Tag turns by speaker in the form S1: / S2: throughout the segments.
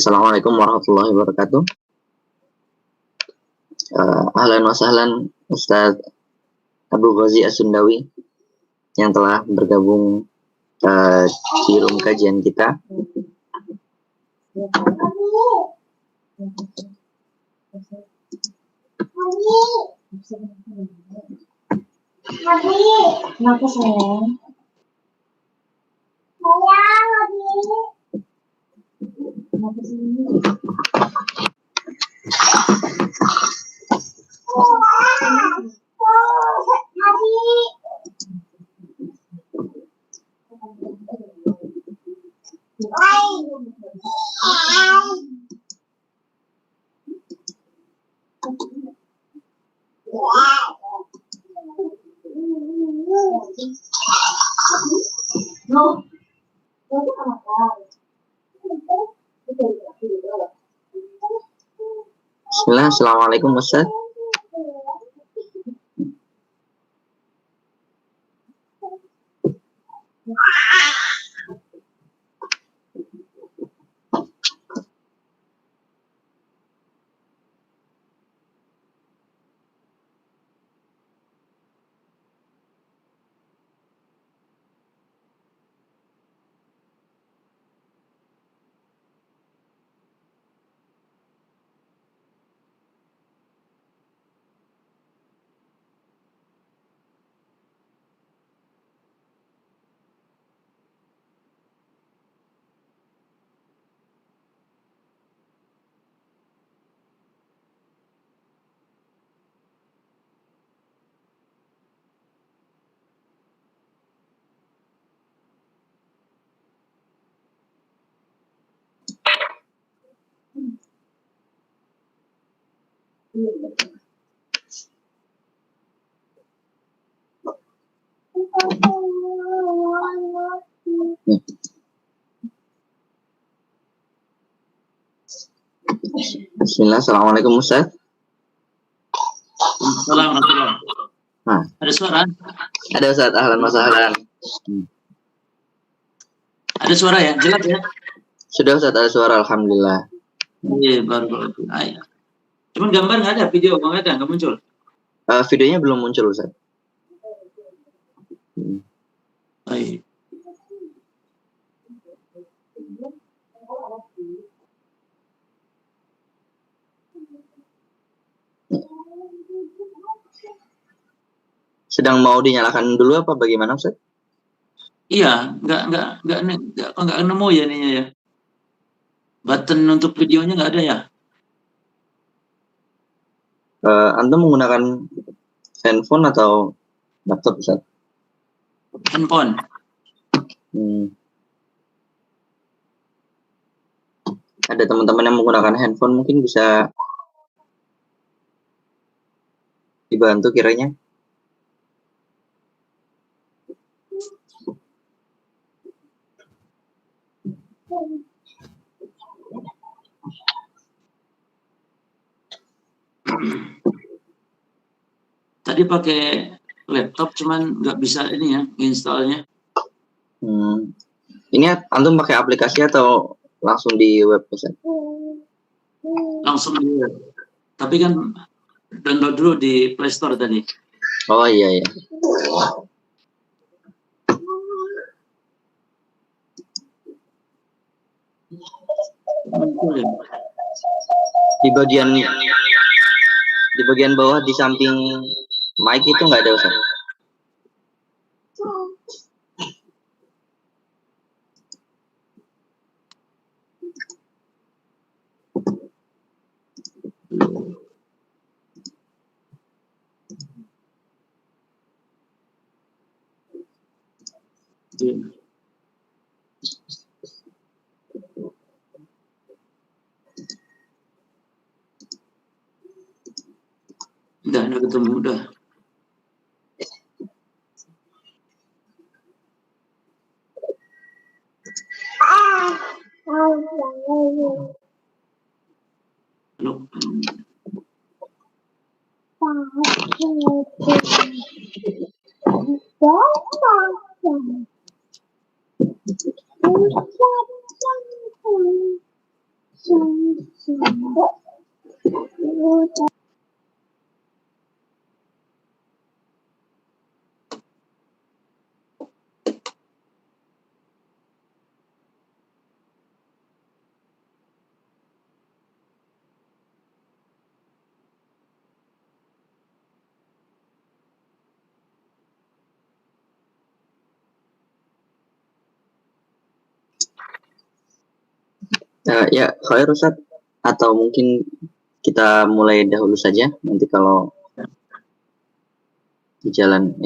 S1: Assalamualaikum warahmatullahi wabarakatuh. Ahlan wa sahlan Ustaz Abu Ghazi As-Sundawi yang telah bergabung di room kajian kita.
S2: Kenapa sayang? Kenapa sih?
S1: Bismillah, Assalamualaikum Ustaz. Bismillah, Assalamualaikum Ustaz.
S3: Assalamualaikum. Ada suara?
S1: Ada Ustaz, ahlan wa sahlan.
S3: Ada suara ya? Jelas ya?
S1: Sudah Ustaz, ada suara, alhamdulillah.
S3: Iya, baru. Cuman gambar nggak ada, video nggak muncul.
S1: Videonya belum muncul Ustaz.
S3: Baik.
S1: Sedang mau dinyalakan dulu apa bagaimana Ustaz?
S3: Iya, nggak nemu ya ininya ya. Button untuk videonya nggak ada ya?
S1: Anda menggunakan handphone atau laptop Ustaz?
S3: Handphone.
S1: Ada teman-teman yang menggunakan handphone, mungkin bisa dibantu kiranya.
S3: Tadi pakai laptop cuman nggak bisa ini ya installnya.
S1: Ini antum pakai aplikasi atau langsung di web Ustaz?
S3: Langsung di web. Tapi kan download dulu di Play Store tadi.
S1: Oh iya.
S3: Muncul ya.
S1: Di bagian bawah di samping mic itu nggak ada Ustaz?
S3: Udah ketemu udah. Halo.
S1: Ya, khair Ustaz. Atau mungkin kita mulai dahulu saja. Nanti kalau di jalan,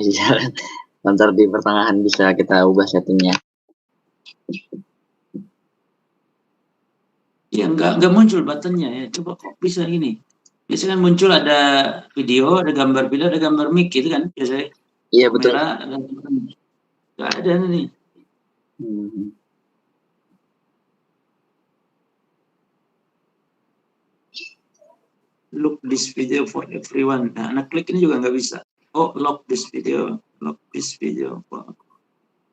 S1: ntar di pertengahan bisa kita ubah settingnya.
S3: Ya nggak muncul buttonnya ya. Coba kok bisa gini? Biasanya kan muncul ada video, ada gambar video, ada gambar mic gitu kan biasanya.
S1: Iya betul.
S3: Kamera dan nggak ada nih. Look this video for everyone. Nah, anak klik ini juga nggak bisa. Oh, lock this video for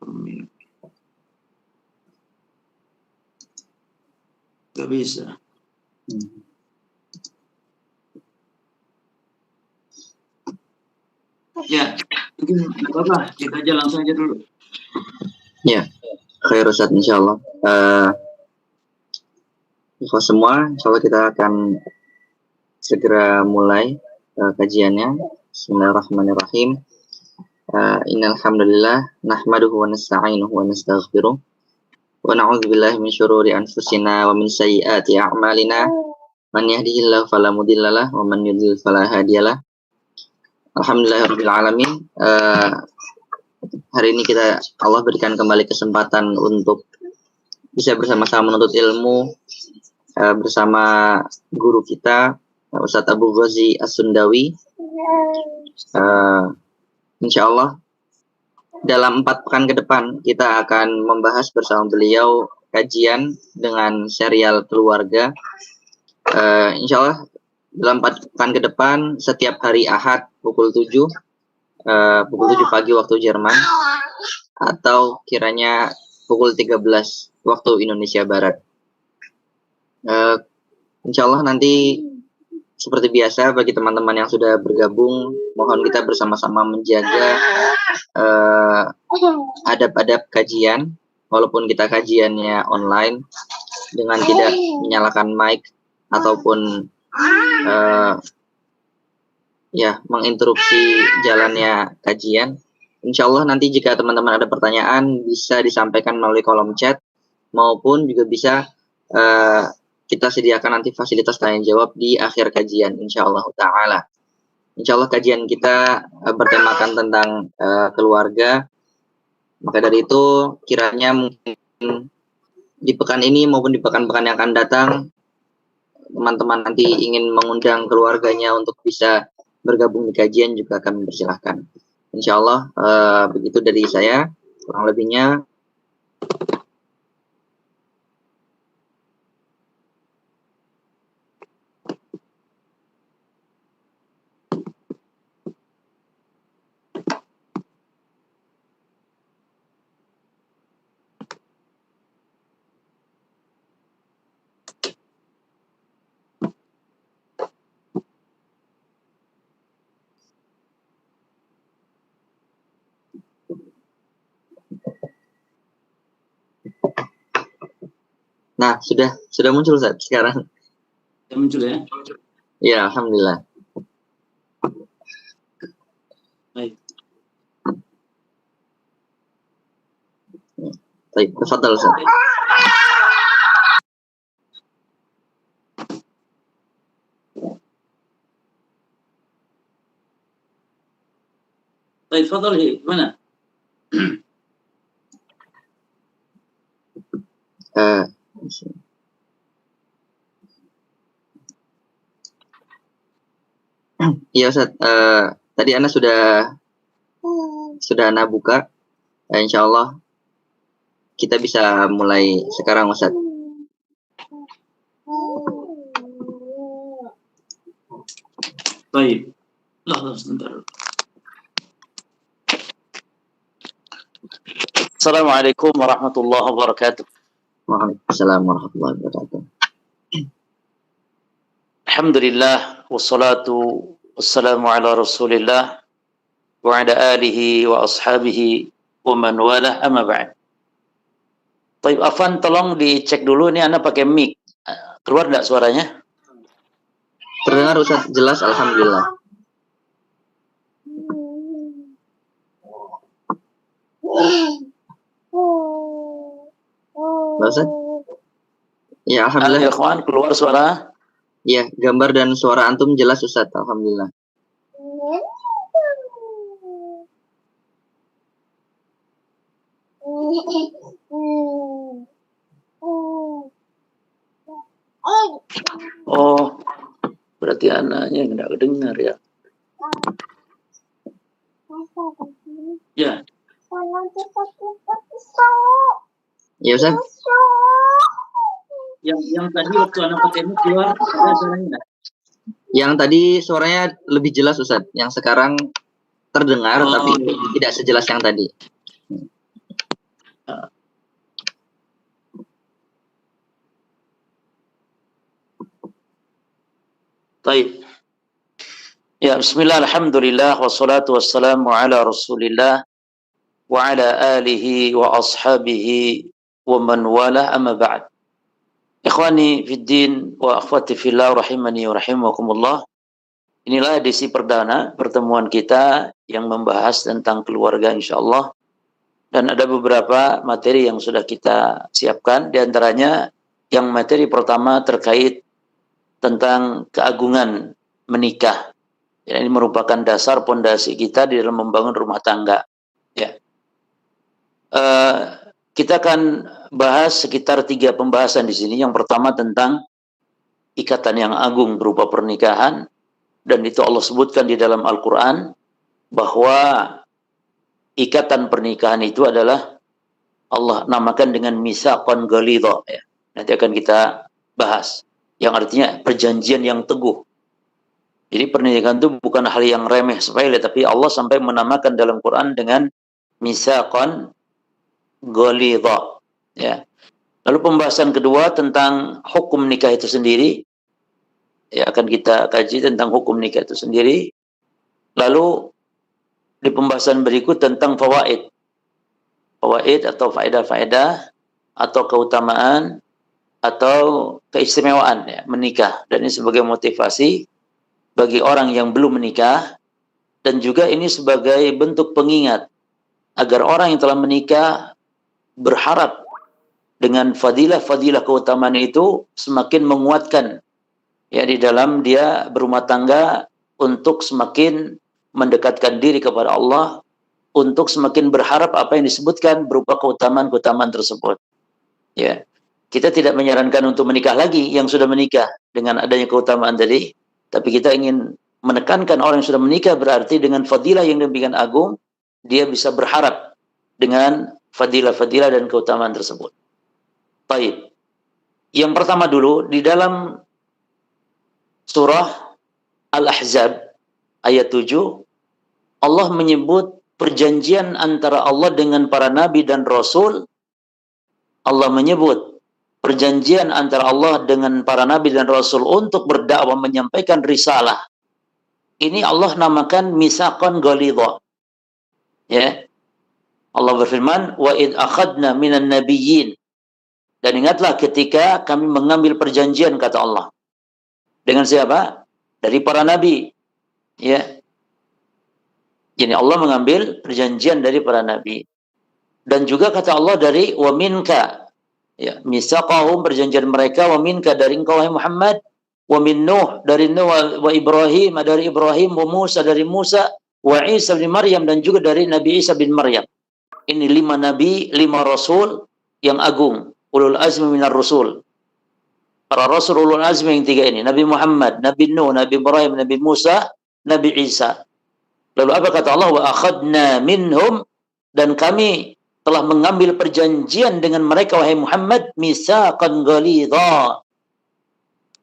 S3: me. Nggak bisa. Ya, mungkin nggak apa-apa. Kita aja langsung aja dulu.
S1: Ya, khair Ustaz, insyaallah. Semua, insyaallah kita akan segera mulai kajiannya. Bismillahirrahmanirrahim. Innal hamdalillah nahmaduhu wa nasta'inuhu wa nastaghfiruh wa na'udzu billahi min syururi anfusina wa min sayyiati a'malina. Man yahdihillahu fala mudhillalah wa man yudhlil fala hadiyalah. Alhamdulillahirabbil alamin. Hari ini Allah berikan kembali kesempatan untuk bisa bersama-sama menuntut ilmu bersama guru kita Ustadz Abu Ghazi As-Sundawi. Insyaallah dalam 4 pekan ke depan kita akan membahas bersama beliau kajian dengan serial keluarga. Insyaallah dalam 4 pekan ke depan setiap hari Ahad pukul 7 pagi waktu Jerman atau kiranya pukul 13 waktu Indonesia Barat. Insyaallah nanti seperti biasa bagi teman-teman yang sudah bergabung, mohon kita bersama-sama menjaga adab-adab kajian, walaupun kita kajiannya online, dengan tidak menyalakan mic ataupun menginterupsi jalannya kajian. Insyaallah nanti jika teman-teman ada pertanyaan bisa disampaikan melalui kolom chat, maupun juga bisa kita sediakan nanti fasilitas tanya jawab di akhir kajian insyaallah ta'ala. Insyaallah kajian kita bertemakan tentang keluarga. Maka dari itu kiranya mungkin di pekan ini maupun di pekan-pekan yang akan datang, teman-teman nanti ingin mengundang keluarganya untuk bisa bergabung di kajian juga kami persilahkan. Insyaallah begitu dari saya. Kurang lebihnya nah, sudah muncul Ustaz sekarang.
S3: Sudah muncul ya?
S1: Ya, alhamdulillah.
S3: Baik.
S1: Baik, tafadhal Ustaz.
S3: Baik, tafadhal, gimana?
S1: Iya Ustaz, tadi Anda sudah Anda buka. Insyaallah kita bisa mulai sekarang Ustaz.
S3: Baik. Sebentar. Assalamualaikum warahmatullahi wabarakatuh.
S1: Waalaikumsalam warahmatullahi wabarakatuh.
S3: Alhamdulillah wassalatu wassalamu ala Rasulillah wa ala alihi wa ashabihi wa man walah, amma ba'd. Baik, Afan, tolong dicek dulu ini Anda pakai mic. Keluar enggak suaranya?
S1: Terdengar Ustaz, jelas alhamdulillah. Pak Ustaz? Ya, alhamdulillah.
S3: Ikhwan, keluar suara.
S1: Ya, gambar dan suara antum jelas Ustaz, alhamdulillah.
S3: Oh, berarti anaknya enggak kedengar ya. Ya.
S1: Ya Ustaz?
S3: Yang tadi waktu anak pakai mic keluar ada suaranya enggak?
S1: Yang tadi suaranya lebih jelas Ustaz. Yang sekarang terdengar tapi tidak sejelas yang tadi.
S3: Baik. Ya, bismillah, alhamdulillah, wassalatu wassalamu ala Rasulillah wa ala alihi wa ashabihi wa man wala, amma ba'd. Ikhwani fiddin wa akhwati fillah rahimani wa rahimakumullah. Inilah edisi perdana pertemuan kita yang membahas tentang keluarga insyaallah. Dan ada beberapa materi yang sudah kita siapkan, di antaranya yang materi pertama terkait tentang keagungan menikah. Ya, ini merupakan dasar pondasi kita di dalam membangun rumah tangga. Ya. Kita akan bahas sekitar 3 pembahasan di sini. Yang pertama tentang ikatan yang agung berupa pernikahan, dan itu Allah sebutkan di dalam Al-Quran bahwa ikatan pernikahan itu adalah Allah namakan dengan mitsaqan ghalidha. Ya. Nanti akan kita bahas, yang artinya perjanjian yang teguh. Jadi pernikahan itu bukan hal yang remeh sepele, tapi Allah sampai menamakan dalam Quran dengan mitsaqan ghalidha. Ya. Lalu pembahasan kedua tentang hukum nikah itu sendiri. Ya, akan kita kaji tentang hukum nikah itu sendiri. Lalu di pembahasan berikut tentang fawaid. Fawaid atau faedah-faedah atau keutamaan atau keistimewaan ya, menikah, dan ini sebagai motivasi bagi orang yang belum menikah, dan juga ini sebagai bentuk pengingat agar orang yang telah menikah berharap dengan fadilah-fadilah keutamaan itu semakin menguatkan ya di dalam dia berumah tangga, untuk semakin mendekatkan diri kepada Allah, untuk semakin berharap apa yang disebutkan berupa keutamaan-keutamaan tersebut. Ya. Kita tidak menyarankan untuk menikah lagi yang sudah menikah dengan adanya keutamaan tadi, tapi kita ingin menekankan orang yang sudah menikah, berarti dengan fadilah yang demikian agung, dia bisa berharap dengan fadilah-fadilah dan keutamaan tersebut. Baik. Yang pertama dulu, di dalam surah Al-Ahzab ayat 7, Allah menyebut perjanjian antara Allah dengan para nabi dan rasul. Allah menyebut perjanjian antara Allah dengan para nabi dan rasul untuk berdakwah, menyampaikan risalah. Ini Allah namakan mitsaqan ghalidha. Ya. Allah berfirman, "Wa id akhadna minan nabiyyin." Dan ingatlah ketika kami mengambil perjanjian, kata Allah. Dengan siapa? Dari para nabi. Ya. Jadi Allah mengambil perjanjian dari para nabi. Dan juga kata Allah dari wa minka. Ya, mitsaqahum, perjanjian mereka, wa minka, dari engkau wahai Muhammad, wa min Nuh, dari Nuh, wa Ibrahim, dari Ibrahim, wa Musa, dari Musa, wa Isa bin Maryam, dan juga dari Nabi Isa bin Maryam. Ini 5 nabi, 5 rasul yang agung, ulul azmi minar rasul. Para rasul ulul azmi yang 3 ini, Nabi Muhammad, Nabi Nuh, Nabi Ibrahim, Nabi Musa, Nabi Isa. Lalu apa kata Allah? Wa akhadna minhum, dan kami telah mengambil perjanjian dengan mereka wahai Muhammad, mitsaqan ghalidha,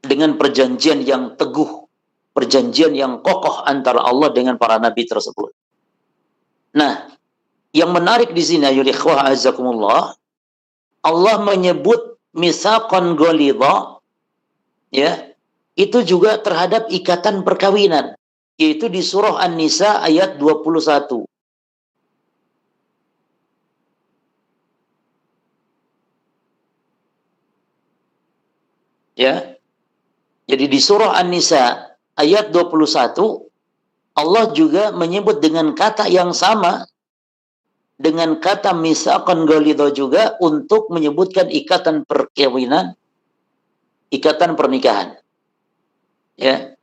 S3: dengan perjanjian yang teguh, perjanjian yang kokoh antara Allah dengan para nabi tersebut. Nah, yang menarik di sini ya ikhwah azakumullah, Allah menyebut mitsaqan ghalidha, ya, itu juga terhadap ikatan perkawinan, yaitu di surah An-Nisa ayat 21. Ya. Jadi di surah An-Nisa ayat 21 Allah juga menyebut dengan kata yang sama dengan kata misaqan ghalidha juga untuk menyebutkan ikatan perkawinan, ikatan pernikahan. Ya.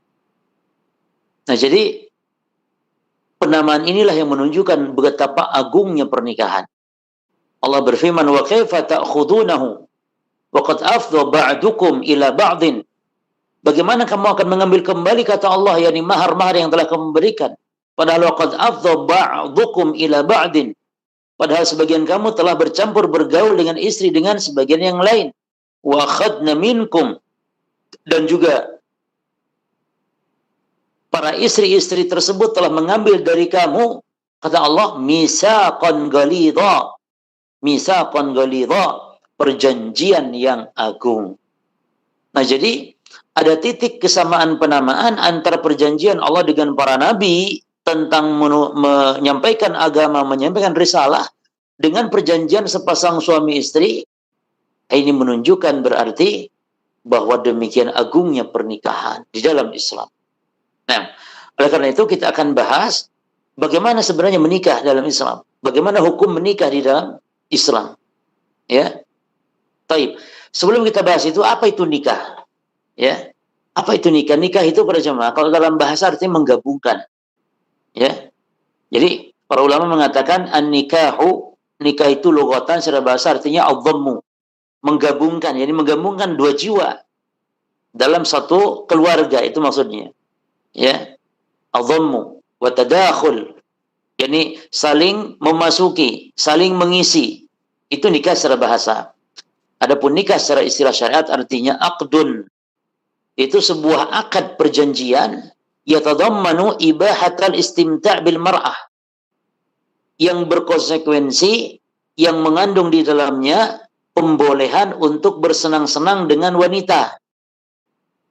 S3: Nah, jadi penamaan inilah yang menunjukkan betapa agungnya pernikahan. Allah berfirman, "Wa kaifa ta'khudunahu wa qad afdha ba'dukum ila ba'din." Bagaimana kamu akan mengambil kembali kata Allah, yakni mahar-mahar yang telah kamu berikan? Padahal waqad afdha ba'dukum ila ba'din. Padahal sebagian kamu telah bercampur bergaul dengan istri dengan sebagian yang lain. Wa akhadna minkum, dan juga para istri-istri tersebut telah mengambil dari kamu, kata Allah, misaqan ghalidha. Misaqan ghalidha, perjanjian yang agung. Nah, jadi ada titik kesamaan penamaan antara perjanjian Allah dengan para nabi tentang menyampaikan agama, menyampaikan risalah, dengan perjanjian sepasang suami istri. Ini menunjukkan berarti bahwa demikian agungnya pernikahan di dalam Islam. Nah, oleh karena itu kita akan bahas bagaimana sebenarnya menikah dalam Islam, bagaimana hukum menikah di dalam Islam. Ya, taib. Sebelum kita bahas itu, apa itu nikah? Ya, apa itu nikah? Nikah itu pada jemaah, kalau dalam bahasa artinya menggabungkan. Ya, jadi para ulama mengatakan an-nikahu, nikah itu lughatan secara bahasa artinya adhammu, menggabungkan. Jadi menggabungkan dua jiwa dalam satu keluarga, itu maksudnya. Ya, adhammu wa tadakhul, yani saling memasuki, saling mengisi. Itu nikah secara bahasa. Adapun nikah secara istilah syariat artinya aqdun. Itu sebuah akad perjanjian yatadammanu ibahatal istimta' bil mar'ah, yang berkonsekuensi, yang mengandung di dalamnya pembolehan untuk bersenang-senang dengan wanita.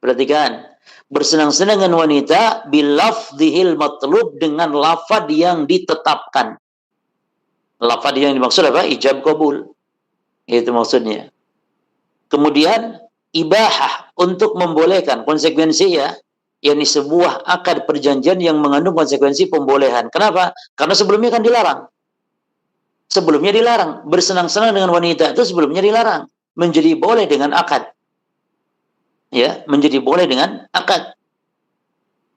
S3: Perhatikan, bersenang-senang dengan wanita bilafdhil matlub, dengan lafad yang ditetapkan. Lafad yang dimaksud apa? Ijab qabul. Itu maksudnya. Kemudian ibahah, untuk membolehkan, konsekuensi ya, yakni sebuah akad perjanjian yang mengandung konsekuensi pembolehan. Kenapa? Karena sebelumnya kan dilarang. Sebelumnya dilarang. Bersenang-senang dengan wanita itu sebelumnya dilarang. Menjadi boleh dengan akad. Ya, menjadi boleh dengan akad.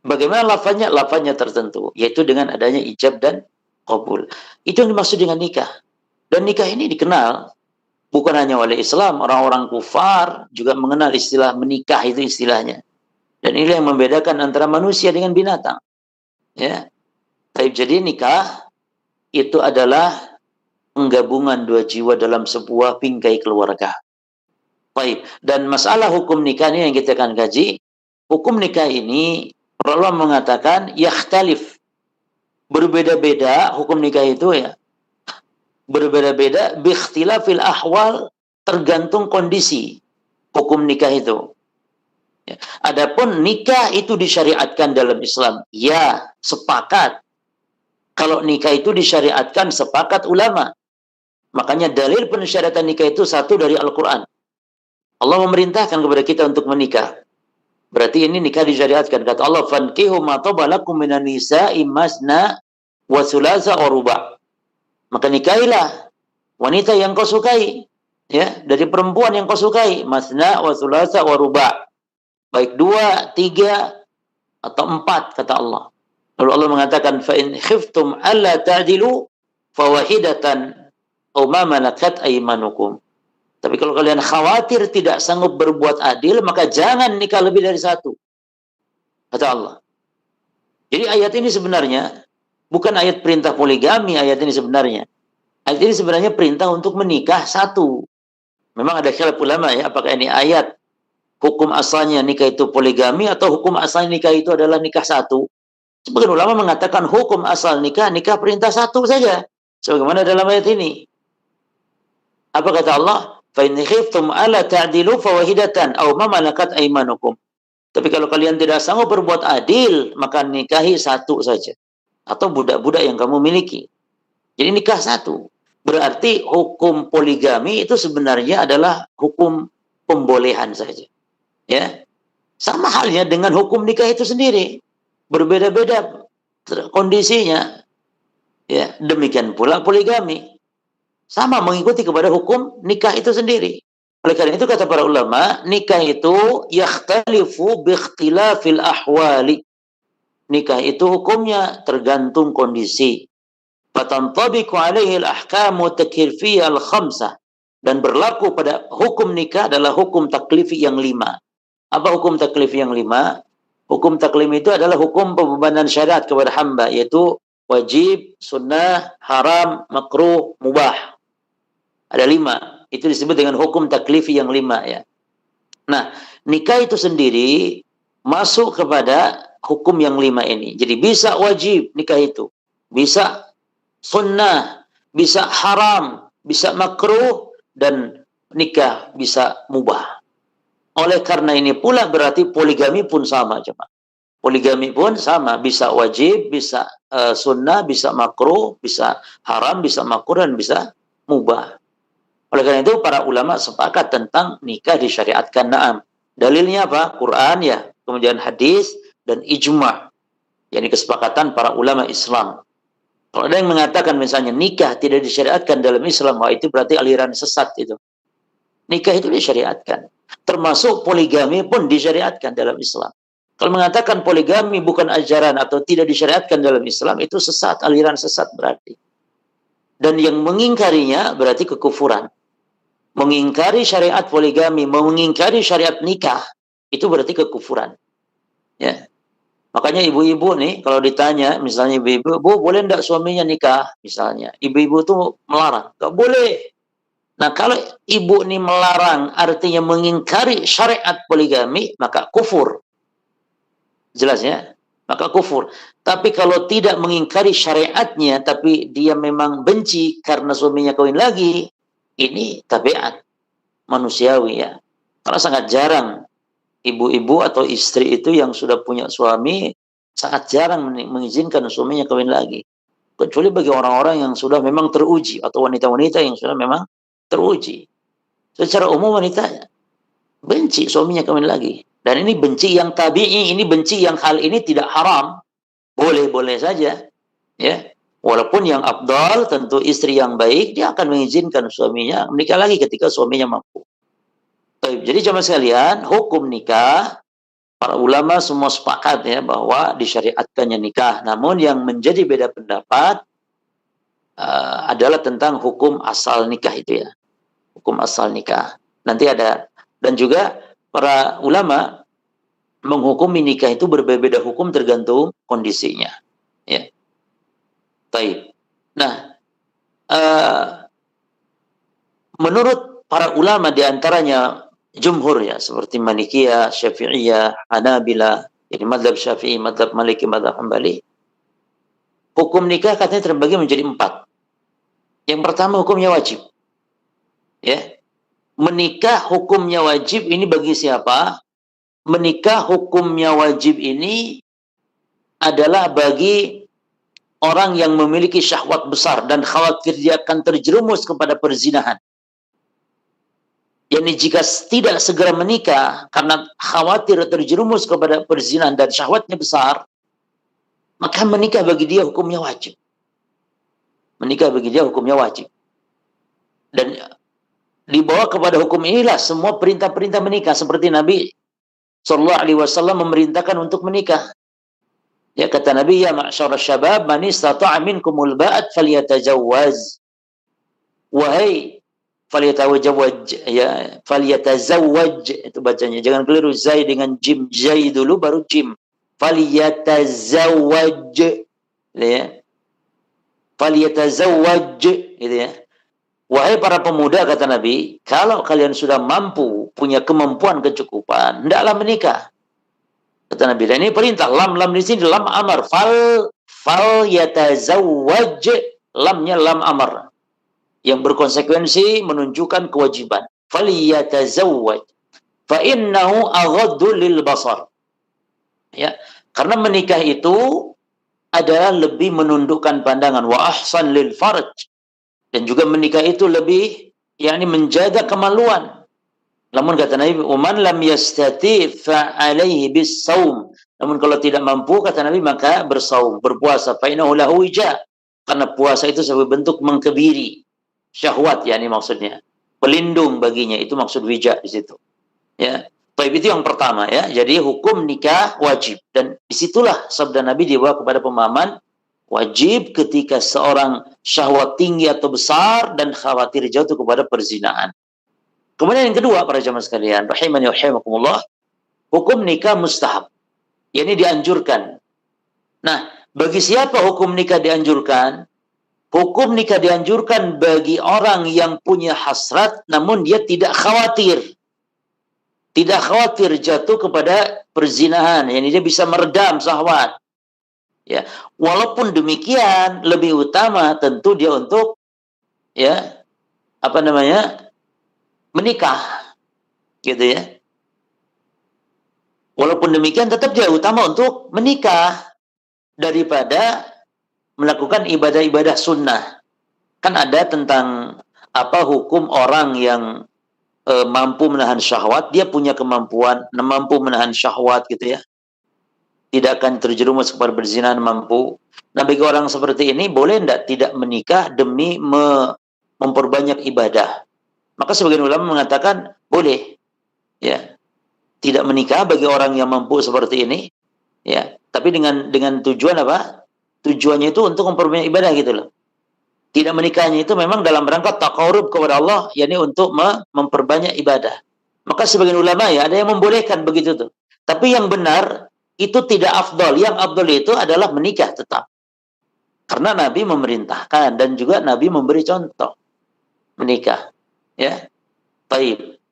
S3: Bagaimana lafaznya? Lafaznya tertentu, yaitu dengan adanya ijab dan qabul. Itu yang dimaksud dengan nikah. Dan nikah ini dikenal bukan hanya oleh Islam, orang-orang kufar juga mengenal istilah menikah, itu istilahnya. Dan ini yang membedakan antara manusia dengan binatang. Ya. Jadi nikah itu adalah penggabungan dua jiwa dalam sebuah bingkai keluarga. Baik. Dan masalah hukum nikah ini yang kita akan kaji. Hukum nikah ini Allah mengatakan yakhtalif, berbeda-beda hukum nikah itu ya. Berbeda-beda biikhtilafil ahwal, tergantung kondisi hukum nikah itu. Ya. Adapun nikah itu disyariatkan dalam Islam, ya, sepakat. Kalau nikah itu disyariatkan, sepakat ulama. Makanya dalil pensyariatan nikah itu satu dari Al-Quran. Allah memerintahkan kepada kita untuk menikah. Berarti ini nikah disyariatkan. Kata Allah, fankihu ma taba lakum minan nisa'i masna wa thulatha wa ruba'. Maka nikahilah wanita yang kau sukai, ya, dari perempuan yang kau sukai, masna wa thulatha wa ruba'. Baik 2, 3 atau 4, kata Allah. Lalu Allah mengatakan, fa in khiftum alla ta'dilu fawahidatan aw ma malakat aymanukum. Tapi kalau kalian khawatir tidak sanggup berbuat adil, maka jangan nikah lebih dari satu, kata Allah. Jadi ayat ini sebenarnya bukan ayat perintah poligami. Ayat ini sebenarnya perintah untuk menikah satu. Memang ada khilaf ulama ya, apakah ini ayat hukum asalnya nikah itu poligami atau hukum asalnya nikah itu adalah nikah satu. Sebagian ulama mengatakan hukum asal nikah perintah satu saja, sebagaimana dalam ayat ini. Apa kata Allah? Fa in khiftum alla ta'dilu fawahidatan aw ma malakat aymanukum. Tapi kalau kalian tidak sanggup berbuat adil, maka nikahi satu saja. Atau budak-budak yang kamu miliki. Jadi nikah satu. Berarti hukum poligami itu sebenarnya adalah hukum pembolehan saja. Ya. Sama halnya dengan hukum nikah itu sendiri. Berbeda-beda kondisinya. Ya, demikian pula poligami. Sama mengikuti kepada hukum nikah itu sendiri. Oleh karena itu kata para ulama, nikah itu yakhtalifu biikhtilafil ahwali. Nikah itu hukumnya tergantung kondisi. Fatantabiqu alaihi al-ahkamu taklifiyah al-khamsah. Dan berlaku pada hukum nikah adalah hukum taklifi yang 5. Apa hukum taklifi yang 5? Hukum taklif itu adalah hukum pembebanan syariat kepada hamba, yaitu wajib, sunnah, haram, makruh, mubah. Ada 5. Itu disebut dengan hukum taklifi yang 5 ya. Nah, nikah itu sendiri masuk kepada hukum yang 5 ini. Jadi bisa wajib nikah itu, bisa sunnah, bisa haram, bisa makruh, dan nikah bisa mubah. Oleh karena ini pula berarti poligami pun sama, coba. Poligami pun sama, bisa wajib, bisa sunnah, bisa makruh, bisa haram, bisa makruh, dan bisa mubah. Oleh karena itu para ulama sepakat tentang nikah disyariatkan. Naam. Dalilnya apa? Quran ya, kemudian hadis dan ijma'. Yani kesepakatan para ulama Islam. Kalau ada yang mengatakan misalnya nikah tidak disyariatkan dalam Islam, wah itu berarti aliran sesat itu. Nikah itu disyariatkan. Termasuk poligami pun disyariatkan dalam Islam. Kalau mengatakan poligami bukan ajaran atau tidak disyariatkan dalam Islam, itu sesat, aliran sesat berarti. Dan yang mengingkarinya berarti kekufuran. Mengingkari syariat poligami, mengingkari syariat nikah, itu berarti kekufuran. Ya. Makanya ibu-ibu nih, kalau ditanya, misalnya ibu-ibu, Bu, boleh enggak suaminya nikah? Misalnya, ibu-ibu tuh melarang. Enggak boleh. Nah, kalau ibu ini melarang, artinya mengingkari syariat poligami, maka kufur. Jelas ya? Maka kufur. Tapi kalau tidak mengingkari syariatnya, tapi dia memang benci karena suaminya kawin lagi, ini tabiat manusiawi ya. Karena sangat jarang ibu-ibu atau istri itu yang sudah punya suami, sangat jarang mengizinkan suaminya kawin lagi. Kecuali bagi orang-orang yang sudah memang teruji, atau wanita-wanita yang sudah memang teruji. Secara umum wanita benci suaminya kawin lagi. Dan ini benci yang tabi'i, ini benci yang hal ini tidak haram. Boleh-boleh saja. Ya. Walaupun yang afdal tentu istri yang baik, dia akan mengizinkan suaminya menikah lagi ketika suaminya mampu. Jadi jemaah sekalian, hukum nikah, para ulama semua sepakat ya bahwa disyariatkannya nikah. Namun yang menjadi beda pendapat adalah tentang hukum asal nikah itu ya. Hukum asal nikah. Nanti ada, dan juga para ulama menghukumi nikah itu berbeda-beda hukum tergantung kondisinya. Ya. Baik. Nah, menurut para ulama diantaranya jumhur ya, seperti Malikiyah, Syafi'iyah, Hanabila, jadi mazhab Syafi'i, mazhab Maliki, mazhab Hambali, hukum nikah katanya terbagi menjadi 4. Yang pertama hukumnya wajib. Ya. Menikah hukumnya wajib ini bagi siapa? Menikah hukumnya wajib ini adalah bagi orang yang memiliki syahwat besar dan khawatir dia akan terjerumus kepada perzinahan. Yani jika tidak segera menikah karena khawatir terjerumus kepada perzinahan dan syahwatnya besar, maka menikah bagi dia hukumnya wajib. Menikah bagi dia hukumnya wajib. Dan dibawa kepada hukum inilah semua perintah-perintah menikah, seperti Nabi Sallallahu Alaihi Wasallam memerintahkan untuk menikah. Ya kata Nabi, ya ma'syar syabab, man istata'a minkumul ba'at falyatazawwaz. Wahai falyatazawwaj ya, falyatazawwaj itu bacanya. Jangan keliru zai dengan jim, zai dulu baru jim. Falyatazawwaj. Ya. Falyatazawwaj gitu ya. Wahai para pemuda kata Nabi, kalau kalian sudah mampu, punya kemampuan kecukupan, hendaklah menikah. Kata Nabi, dan ini perintah, lam di sini lam amar, fal yatazawwaj, lamnya lam amar, yang berkonsekuensi menunjukkan kewajiban. Fal yatazawwaj, fa innahu aghaddu lil basar. Ya, karena menikah itu adalah lebih menundukkan pandangan, wa ahsan lil farj, dan juga menikah itu lebih yakni menjaga kemaluan. Namun kata Nabi, "Uman lam yastati fa alaihi bis-saum." Namun kalau tidak mampu kata Nabi maka bersaum, berpuasa. Fa innahu lahu wija. Karena puasa itu sebagai bentuk mengkebiri syahwat, yakni maksudnya. Pelindung baginya, itu maksud wija di situ. Ya. Baik, itu yang pertama ya. Jadi hukum nikah wajib, dan disitulah sabda Nabi dibawa kepada pemahaman wajib ketika seorang syahwat tinggi atau besar dan khawatir jatuh kepada perzinahan. Kemudian yang kedua, para jamaah sekalian, rahimani wa rahimakumullah, hukum nikah mustahab. Ini dianjurkan. Nah, bagi siapa hukum nikah dianjurkan? Hukum nikah dianjurkan bagi orang yang punya hasrat namun dia tidak khawatir. Tidak khawatir jatuh kepada perzinahan. Dia bisa meredam syahwat. Ya, walaupun demikian lebih utama tentu dia untuk menikah, gitu ya. Walaupun demikian tetap dia utama untuk menikah daripada melakukan ibadah-ibadah sunnah. Kan ada tentang hukum orang yang mampu menahan syahwat, dia punya kemampuan mampu menahan syahwat, gitu ya. Tidak akan terjerumus kepada berzina, mampu. Nah, bagi orang seperti ini boleh tidak menikah demi memperbanyak ibadah? Maka sebagian ulama mengatakan boleh, ya, tidak menikah bagi orang yang mampu seperti ini, ya. Tapi dengan tujuan apa? Tujuannya itu untuk memperbanyak ibadah, gitu loh. Tidak menikahnya itu memang dalam rangka taqarrub kepada Allah, yakni untuk memperbanyak ibadah. Maka sebagian ulama ada yang membolehkan begitu tuh. Tapi yang benar itu tidak afdal. Yang afdal itu adalah menikah tetap. Karena Nabi memerintahkan dan juga Nabi memberi contoh menikah. Ya. Baik.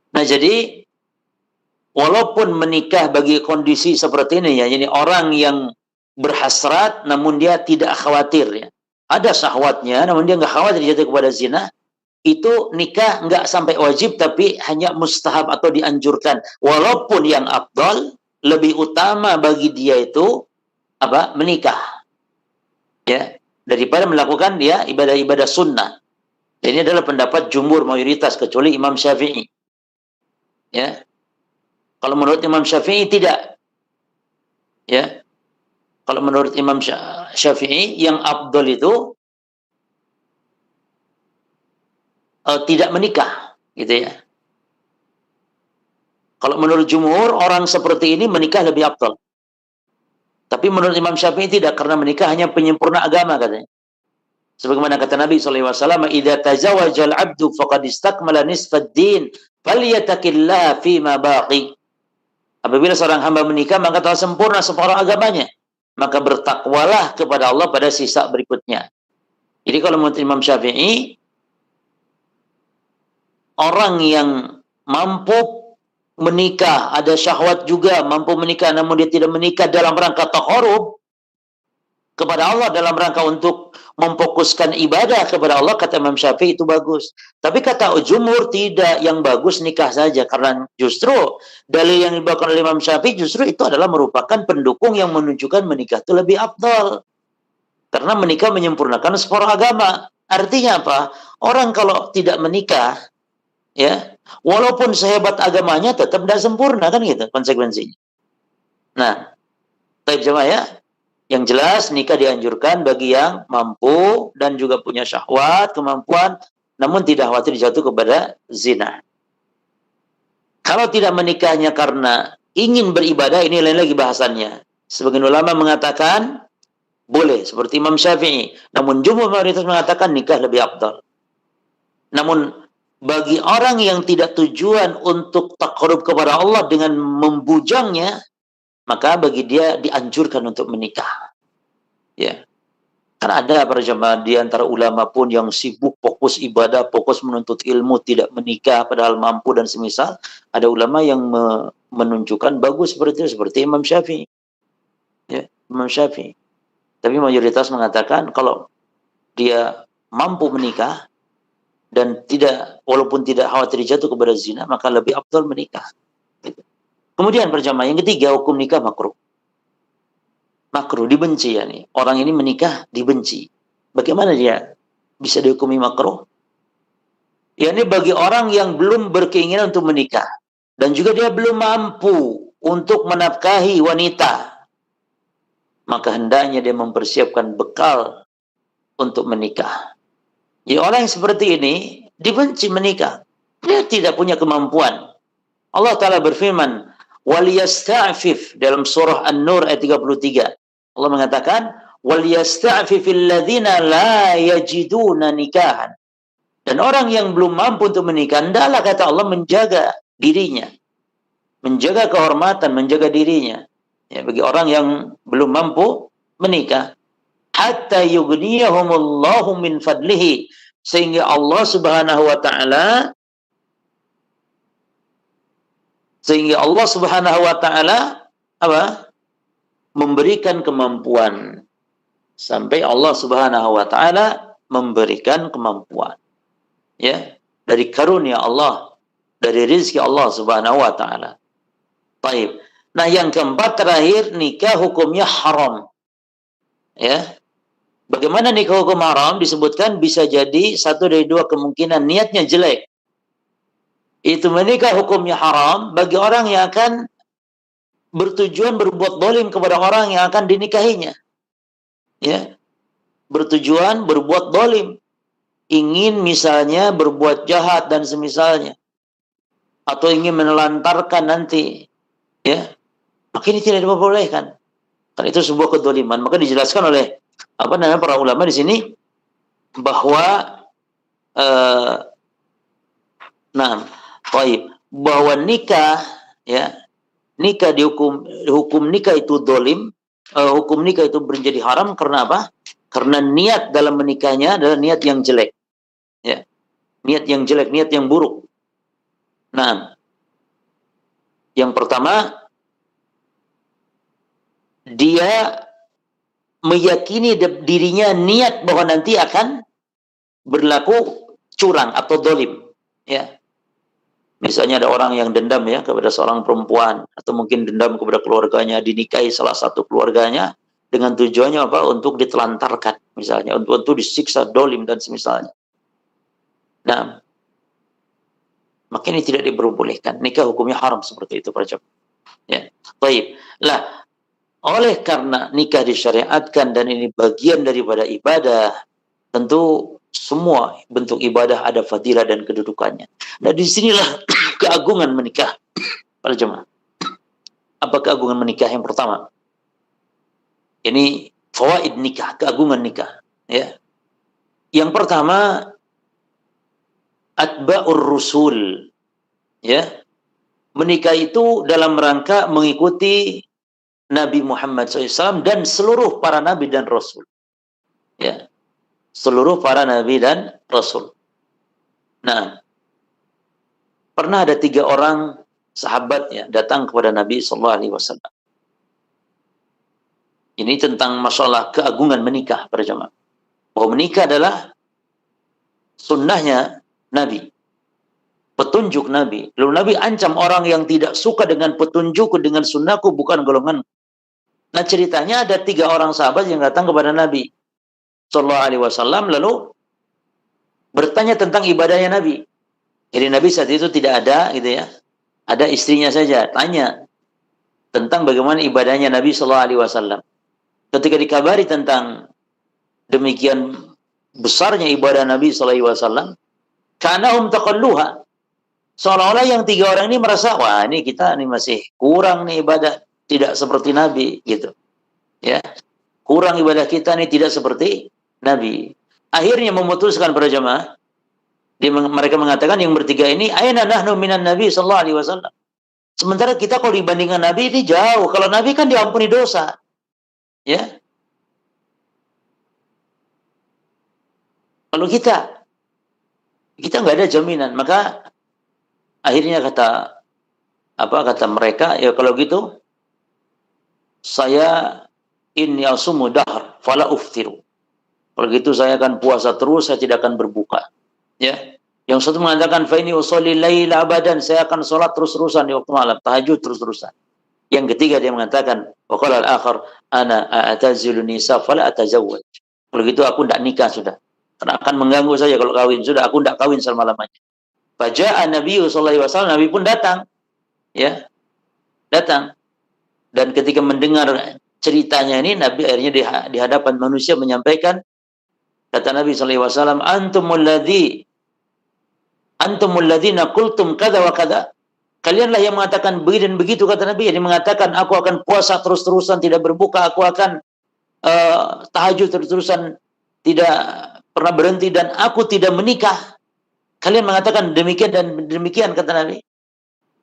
S3: Nah, jadi walaupun menikah bagi kondisi seperti ini jadi orang yang berhasrat namun dia tidak khawatir ya. Ada syahwatnya namun dia nggak khawatir jatuh kepada zina, itu nikah nggak sampai wajib tapi hanya mustahab atau dianjurkan. Walaupun yang afdal lebih utama bagi dia itu menikah. Ya, daripada melakukan ibadah-ibadah sunnah. Ini adalah pendapat jumhur mayoritas kecuali Imam Syafi'i. Ya. Kalau menurut Imam Syafi'i tidak. Ya. Kalau menurut Imam Syafi'i yang afdal itu tidak menikah, gitu ya. Kalau menurut jumhur orang seperti ini menikah lebih afdal. Tapi menurut Imam Syafi'i tidak, karena menikah hanya penyempurna agama katanya. Sebagaimana kata Nabi SAW, "Idza tazawwajal 'abdu faqad istakmala nisfad din, falyattaqillaha fima baqi." Apabila seorang hamba menikah maka telah sempurna separuh agamanya, maka bertakwalah kepada Allah pada sisa berikutnya. Jadi kalau menurut Imam Syafi'i, orang yang mampu menikah, ada syahwat juga, mampu menikah namun dia tidak menikah dalam rangka taqarrub kepada Allah, dalam rangka untuk memfokuskan ibadah kepada Allah, kata Imam Syafi'i itu bagus. Tapi kata jumhur tidak, yang bagus nikah saja, karena justru dalil yang dibawakan oleh Imam Syafi'i justru itu adalah merupakan pendukung yang menunjukkan menikah itu lebih afdal. Karena menikah menyempurnakan separuh agama. Artinya apa? Orang kalau tidak menikah, ya, walaupun sehebat agamanya tetap tidak sempurna, kan gitu konsekuensinya. Nah, baik jemaah ya. Yang jelas nikah dianjurkan bagi yang mampu dan juga punya syahwat, kemampuan, namun tidak khawatir jatuh kepada zina. Kalau tidak menikahnya karena ingin beribadah, ini lain lagi bahasannya. Sebagian ulama mengatakan boleh, seperti Imam Syafi'i. Namun jumhur mayoritas mengatakan nikah lebih afdal. Namun bagi orang yang tidak tujuan untuk taqarrub kepada Allah dengan membujangnya, maka bagi dia dianjurkan untuk menikah. Ya. Karena ada para jemaah di antara ulama pun yang sibuk fokus ibadah, fokus menuntut ilmu, tidak menikah padahal mampu dan semisal. Ada ulama yang menunjukkan bagus seperti itu, seperti Imam Syafi'i. Ya, Imam Syafi'i. Tapi mayoritas mengatakan kalau dia mampu menikah dan walaupun tidak khawatir jatuh kepada zina, maka lebih afdal menikah. Gitu. Kemudian berjamaah yang ketiga, hukum nikah makruh. Makruh, dibenci ya nih. Orang ini menikah dibenci. Bagaimana dia bisa dihukumi makruh? Ya ini bagi orang yang belum berkeinginan untuk menikah dan juga dia belum mampu untuk menafkahi wanita, maka hendaknya dia mempersiapkan bekal untuk menikah. Ya orang yang seperti ini dibenci menikah. Dia tidak punya kemampuan. Allah Ta'ala berfirman, وَلْيَسْتَعْفِفْ dalam surah An-Nur ayat 33. Allah mengatakan, وَلْيَسْتَعْفِفِ الَّذِينَ لَا يَجِدُونَ نِكَاحًا. Dan orang yang belum mampu untuk menikah, hendaklah kata Allah menjaga dirinya. Menjaga kehormatan, menjaga dirinya. Ya, bagi orang yang belum mampu menikah. Hatta yughniyahumullahu min fadlihi. Sehingga Allah Subhanahu wa ta'ala apa? Memberikan kemampuan. Sampai Allah Subhanahu wa ta'ala memberikan kemampuan. Ya, dari karunia Allah, dari rezeki Allah Subhanahu wa ta'ala. Baik. Nah, yang keempat terakhir, nikah hukumnya haram. Ya. Bagaimana nikah hukum haram? Disebutkan bisa jadi satu dari dua kemungkinan, niatnya jelek. Itu menikah hukumnya haram bagi orang yang akan bertujuan berbuat zalim kepada orang yang akan dinikahinya. Ya. Bertujuan berbuat zalim. Ingin misalnya berbuat jahat dan semisalnya, atau ingin menelantarkan nanti, ya, maka ini tidak diperbolehkan. Karena itu sebuah kedzaliman. Maka dijelaskan oleh para ulama di sini bahwa bahwa nikah, ya, nikah hukum nikah itu zalim, hukum nikah itu menjadi haram karena apa? Karena niat dalam menikahnya adalah niat yang jelek. Ya. Niat yang jelek, niat yang buruk. Nah, yang pertama, dia meyakini dirinya niat bahwa nanti akan berlaku curang atau dolim. Ya. Misalnya ada orang yang dendam ya kepada seorang perempuan, atau mungkin dendam kepada keluarganya, dinikahi salah satu keluarganya, dengan tujuannya apa? Untuk ditelantarkan, misalnya, untuk disiksa, dolim dan semisalnya. Nah, maka ini tidak diperbolehkan. Nikah hukumnya haram seperti itu, para jemaah. Ya, baik. Lah, oleh karena nikah disyariatkan dan ini bagian daripada ibadah, tentu semua bentuk ibadah ada fadilah dan kedudukannya. Nah, disinilah keagungan menikah, para jemaah. Apa keagungan menikah? Yang pertama, ini fawaid nikah, keagungan nikah. Ya. Yang pertama, atba'ur rusul. Ya. Menikah itu dalam rangka mengikuti Nabi Muhammad SAW dan seluruh para nabi dan rasul. Ya. Seluruh para nabi dan rasul. Nah, pernah ada 3 orang sahabat ya datang kepada Nabi SAW. Ini tentang masalah keagungan menikah, para jemaah. Bahwa menikah adalah sunnahnya Nabi, petunjuk Nabi. Lalu Nabi ancam orang yang tidak suka dengan petunjukku, dengan sunnahku, bukan golongan. Nah, ceritanya ada 3 orang sahabat yang datang kepada Nabi SAW, lalu bertanya tentang ibadahnya Nabi. Jadi Nabi saat itu tidak ada, gitu ya. Ada istrinya saja. Tanya tentang bagaimana ibadahnya Nabi SAW. Ketika dikabari tentang demikian besarnya ibadah Nabi SAW, kanahum taqalluha. Seolah-olah yang 3 orang ini merasa, wah ini kita ini masih kurang nih ibadah, tidak seperti Nabi, gitu. Ya, kurang ibadah kita nih, tidak seperti Nabi. Akhirnya memutuskan para jemaah, mereka mengatakan yang bertiga ini, aina nahnu minan Nabi SAW. Sementara kita kalau dibandingkan Nabi ini jauh. Kalau Nabi kan diampuni dosa. Ya. Kalau kita nggak ada jaminan. Maka akhirnya kata mereka, ya kalau gitu saya inni asumu dahr fala uftiru. Kalau gitu saya akan puasa terus, saya tidak akan berbuka. Ya. Yang satu mengatakan fa inni usolli laila abadan, saya akan sholat terus-terusan di waktu malam, tahajud terus-terusan. Yang ketiga dia mengatakan wa qala al-akhar ana a'tazilu nisa fala atazawwaj. Kalau gitu aku tidak nikah sudah. Karena akan mengganggu saja kalau kawin. Sudah aku tidak kawin selama-lamanya. Faja'a Nabi sallallahu alaihi wasallam, Nabi pun datang. Ya, datang. Dan ketika mendengar ceritanya ini, Nabi akhirnya di hadapan manusia menyampaikan, kata Nabi sallallahu alaihi wasallam, antumul ladzina qultum kada wa kada. Kalianlah yang mengatakan begini dan begitu, kata Nabi. Yang mengatakan aku akan puasa terus-terusan, tidak berbuka, aku akan tahajud terus-terusan, tidak pernah berhenti, dan aku tidak menikah. Kalian mengatakan demikian dan demikian, kata Nabi.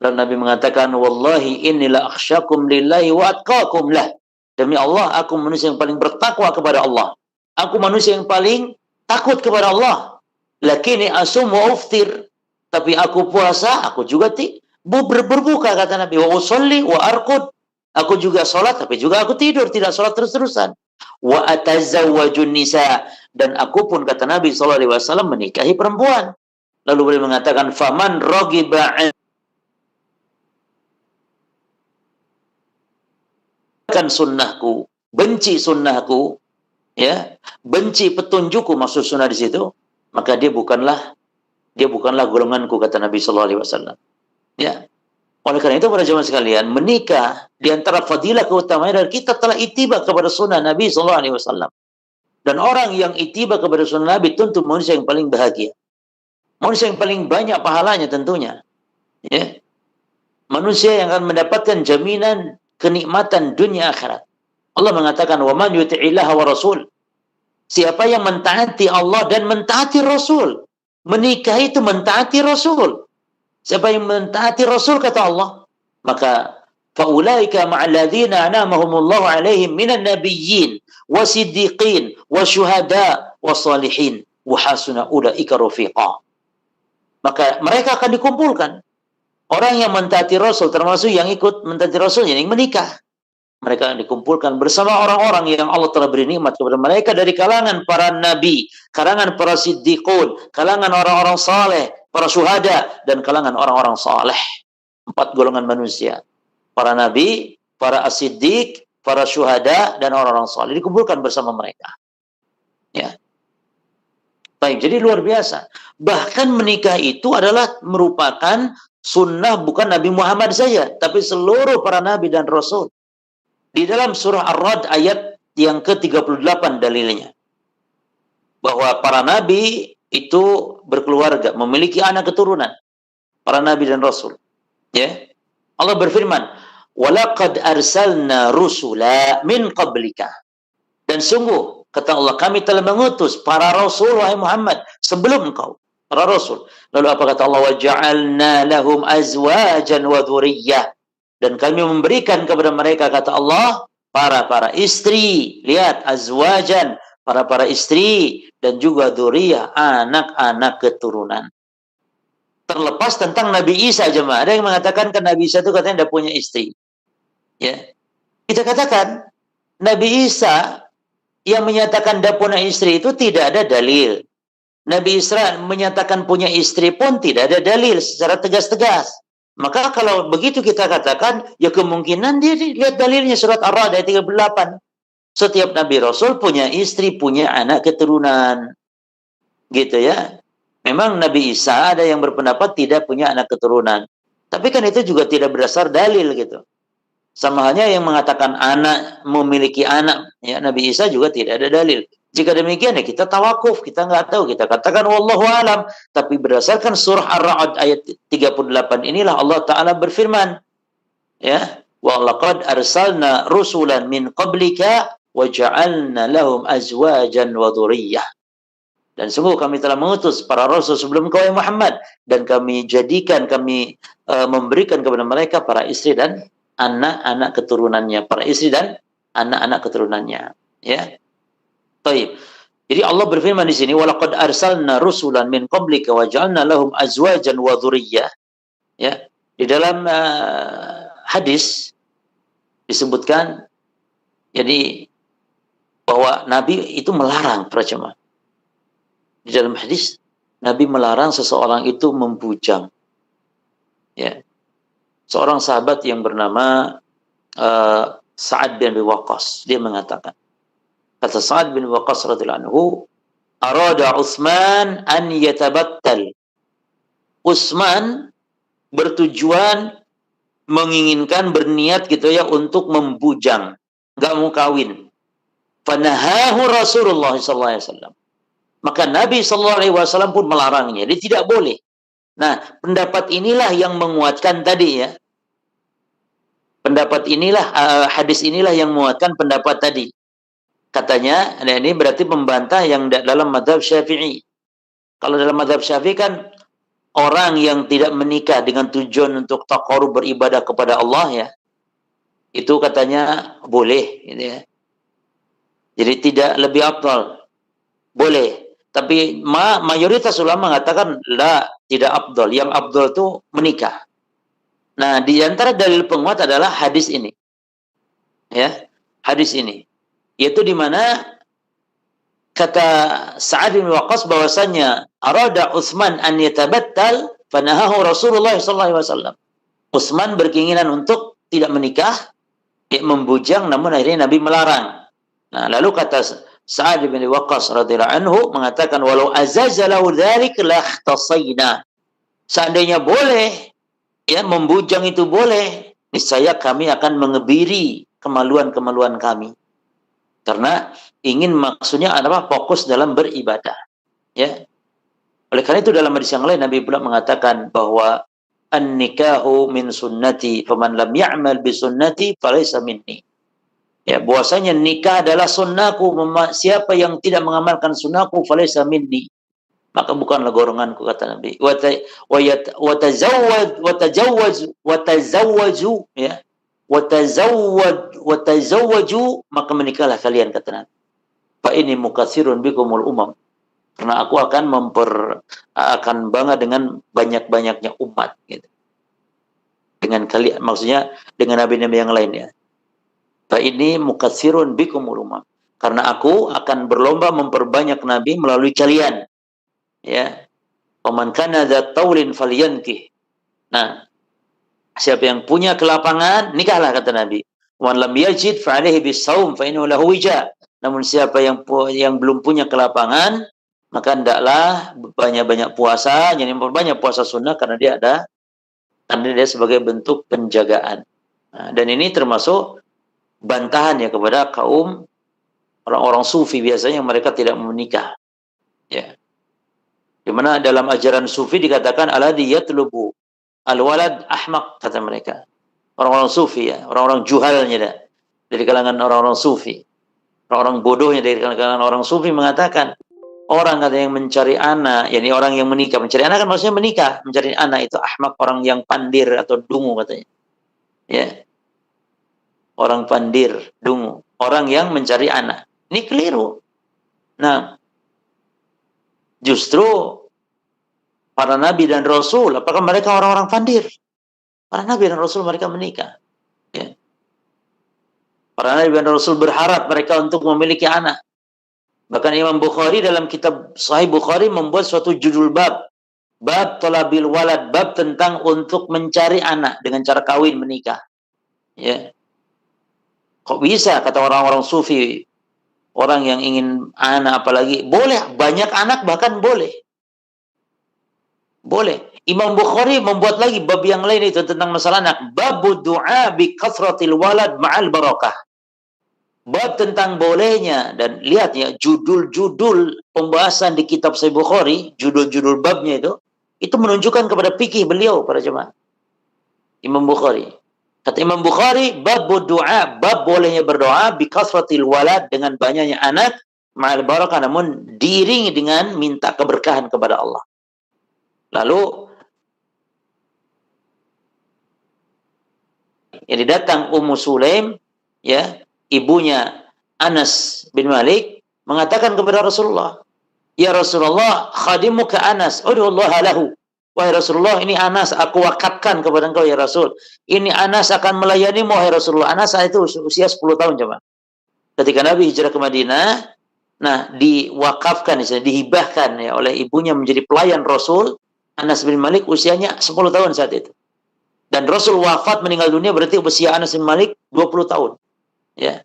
S3: Lalu Nabi mengatakan, wallahi inni la akhsyakum lillahi wa atqakum lah. Demi Allah, aku manusia yang paling bertakwa kepada Allah. Aku manusia yang paling takut kepada Allah. Lakini asum wa uftir. Tapi aku puasa, aku juga berbuka, kata Nabi. Wa usolli wa arqud. Aku juga sholat, tapi juga aku tidur, tidak sholat terus-terusan. Wa atazawwajun nisa. Dan aku pun, kata Nabi SAW, menikahi perempuan. Lalu beliau mengatakan, faman rogiba kan sunnahku, benci sunnahku, ya, benci petunjukku, maksud sunnah di situ, maka dia bukanlah golonganku, kata Nabi SAW. Ya. Oleh karena itu, para jemaah sekalian, menikah di antara fadilah keutamaan adalah kita telah ittiba kepada sunnah Nabi SAW. Dan orang yang ittiba kepada sunnah Nabi tentu manusia yang paling bahagia, manusia yang paling banyak pahalanya tentunya. Ya. Manusia yang akan mendapatkan jaminan kenikmatan dunia akhirat. Allah mengatakan, wa man yuti'illaha wa rasul. Siapa yang mentaati Allah dan mentaati Rasul. Menikah itu mentaati Rasul. Siapa yang mentaati Rasul, kata Allah, maka faulaika ma'alladzina an'amahumullahu 'alaihim minan nabiyyin wasiddiqin wasyuhada wassalihin wa hasuna ulaika rafiqa. Maka mereka akan dikumpulkan. Orang yang mentaati Rasul, termasuk yang ikut mentaati Rasul, yang menikah. Mereka dikumpulkan bersama orang-orang yang Allah telah beri nikmat kepada mereka dari kalangan para nabi, kalangan para siddiqun, kalangan orang-orang saleh, para syuhada, dan kalangan orang-orang saleh. 4 golongan manusia. Para nabi, para as-siddiq, para syuhada, dan orang-orang saleh dikumpulkan bersama mereka. Ya. Baik, jadi luar biasa. Bahkan menikah itu adalah merupakan sunnah bukan Nabi Muhammad saja, tapi seluruh para nabi dan rasul. Di dalam surah Ar-Ra'd ayat yang ke-38 dalilnya, bahwa para nabi itu berkeluarga, memiliki anak keturunan, para nabi dan rasul. Ya. Allah berfirman, "Walaqad arsalna rusula min qablika." Dan sungguh, kata Allah, kami telah mengutus para rasul, wahai Muhammad, sebelum engkau, para rasul. Lalu apa kata Allah? "Waja'alna lahum azwajan wa dzurriyyah." Dan kami memberikan kepada mereka, kata Allah, para istri. Lihat, azwajan, para istri, dan juga dzurriyyah, anak-anak keturunan. Terlepas tentang Nabi Isa, jemaah. Ada yang mengatakan kan Nabi Isa itu katanya tidak punya istri. Ya. Kita katakan Nabi Isa yang menyatakan tidak punya istri itu tidak ada dalil. Nabi Isa menyatakan punya istri pun tidak ada dalil secara tegas-tegas. Maka kalau begitu kita katakan, ya kemungkinan dia lihat dalilnya surat Ar-Ra'd ayat 38. Setiap Nabi Rasul punya istri, punya anak keturunan. Gitu ya. Memang Nabi Isa ada yang berpendapat tidak punya anak keturunan. Tapi kan itu juga tidak berdasar dalil gitu. Sama halnya yang mengatakan anak memiliki anak, ya, Nabi Isa juga tidak ada dalil. Jika demikian ya kita tawakuf, kita nggak tahu, kita katakan wallahu alam. Tapi berdasarkan surah Ar-Ra'd ayat 38 inilah Allah Ta'ala berfirman, ya, wa laqad arsalna rusulan min qablika wa ja'alna lahum azwajan wa dzurriyyah. Dan sungguh kami telah mengutus para rasul sebelum kau, ya Muhammad, dan kami jadikan, kami memberikan kepada mereka para istri dan anak-anak keturunannya, para istri dan anak-anak keturunannya, ya. Baik. Jadi Allah berfirman di sini, walaqad arsalna rusulan min qablika wa ja'alna lahum azwajan wa dzurriyyah. Ya. Di dalam hadis disebutkan jadi bahwa Nabi itu melarang para jemaah. Di dalam hadis Nabi melarang seseorang itu membujang. Ya. Seorang sahabat yang bernama Sa'ad bin Abi Waqqas, dia mengatakan, kata Sa'ad bin Waqqas radhiyallahu anhu, arada Utsman an yatabattal. Utsman bertujuan menginginkan, berniat gitu ya untuk membujang, nggak mau kawin. Fanahahu Rasulullah sallallahu alaihi wasallam. Maka Nabi sallallahu alaihi wasallam pun melarangnya. Dia tidak boleh. Nah, pendapat inilah yang menguatkan tadi ya. Pendapat inilah, hadis inilah yang menguatkan pendapat tadi. Katanya, nah ini berarti membantah yang dalam mazhab Syafi'i. Kalau dalam mazhab Syafi'i kan orang yang tidak menikah dengan tujuan untuk taqarrub beribadah kepada Allah ya, itu katanya boleh gitu ya. Jadi tidak lebih afdal. Boleh. Tapi mayoritas ulama mengatakan la, tidak afdal. Yang afdal itu menikah. Nah, di antara dalil penguat adalah hadis ini. Ya, hadis ini. Yaitu di mana kata Sa'ad bin Waqqas bahwasanya arada Utsman an yatabattal fanahahu Rasulullah sallallahu alaihi wasallam. Utsman berkeinginan untuk tidak menikah, membujang, namun akhirnya Nabi melarang. Nah, lalu kata Sa'ad bin Waqqas radhiyallahu anhu mengatakan walau azaza lahu dzalik lahtasayna. Seandainya boleh ya membujang itu boleh, niscaya kami akan mengebiri kemaluan-kemaluan kami. Karena ingin maksudnya adalah fokus dalam beribadah. Ya. Oleh karena itu dalam hadis yang lain Nabi pula mengatakan bahwa an-nikahu min sunnati faman lam ya'mal bi sunnati falaysa minni. Ya, bahwasanya nikah adalah sunnahku, siapa yang tidak mengamalkan sunnahku falaysa minni, maka bukanlah golonganku, kata Nabi. Watazawwaju ya. Watazawwaju, maka menikahlah kalian, kata Nabi. Fa ini mukatsirun bikumul umam. Karena aku akan bangga dengan banyak-banyaknya umat gitu. Dengan kalian, maksudnya dengan nabi-nabi yang lain ya. Fa ini mukatsirun bikumul umam. Karena aku akan berlomba memperbanyak nabi melalui kalian. Ya. Faman kana dzat taulin falyankih. Nah, siapa yang punya kelapangan, nikahlah, kata Nabi. Wan lam yajid fa alaihi bisawm fa innahu lahu wija. Namun siapa yang belum punya kelapangan, maka hendaklah banyak-banyak puasa, jadi memperbanyak puasa sunnah karena dia sebagai bentuk penjagaan. Nah, dan ini termasuk bantahan ya kepada kaum orang-orang sufi biasanya mereka tidak menikah. Ya. Di mana dalam ajaran sufi dikatakan alladzi yatlubu al-walad ahmaq, kata mereka. Orang-orang sufi ya, orang-orang juhalnya dah. Dari kalangan orang-orang sufi. Orang-orang bodohnya dari kalangan orang sufi mengatakan orang kata yang mencari anak, yakni orang yang menikah, mencari anak kan maksudnya menikah, mencari anak itu ahmaq, orang yang pandir atau dungu katanya. Ya. Orang pandir, dungu, orang yang mencari anak. Ini keliru. Nah, justru para nabi dan rasul, apakah mereka orang-orang pandir? Para nabi dan rasul mereka menikah. Ya. Para nabi dan rasul berharap mereka untuk memiliki anak. Bahkan Imam Bukhari dalam kitab Sahih Bukhari membuat suatu judul bab talabil walad, bab tentang untuk mencari anak dengan cara kawin, menikah. Ya. Kok bisa, kata orang-orang sufi, orang yang ingin anak apalagi boleh, banyak anak bahkan boleh. Boleh. Imam Bukhari membuat lagi bab yang lain itu tentang masalah anak. Babu du'a bi kathratil walad ma'al barakah. Bab tentang bolehnya, dan lihat ya judul-judul pembahasan di kitab Sahih Bukhari, judul-judul babnya itu menunjukkan kepada fikih beliau para jemaah. Imam Bukhari. Kata Imam Bukhari, bab doa, bab bolehnya berdoa bi kathratil walad, dengan banyaknya anak, ma'al barakah, namun diiringi dengan minta keberkahan kepada Allah. Lalu jadi datang Ummu Sulaim ya, ibunya Anas bin Malik, mengatakan kepada Rasulullah, "Ya Rasulullah, khadimuka Anas, ud'u Allah lahu." Wahai Rasulullah, ini Anas aku wakafkan kepada engkau ya Rasul. Ini Anas akan melayanimu wahai Rasulullah. Anas itu usia 10 tahun coba. Ketika Nabi hijrah ke Madinah, Nah, diwakafkan, dihibahkan ya oleh ibunya menjadi pelayan Rasul. Anas bin Malik usianya 10 tahun saat itu. Dan Rasul wafat meninggal dunia berarti usia Anas bin Malik 20 tahun. Ya.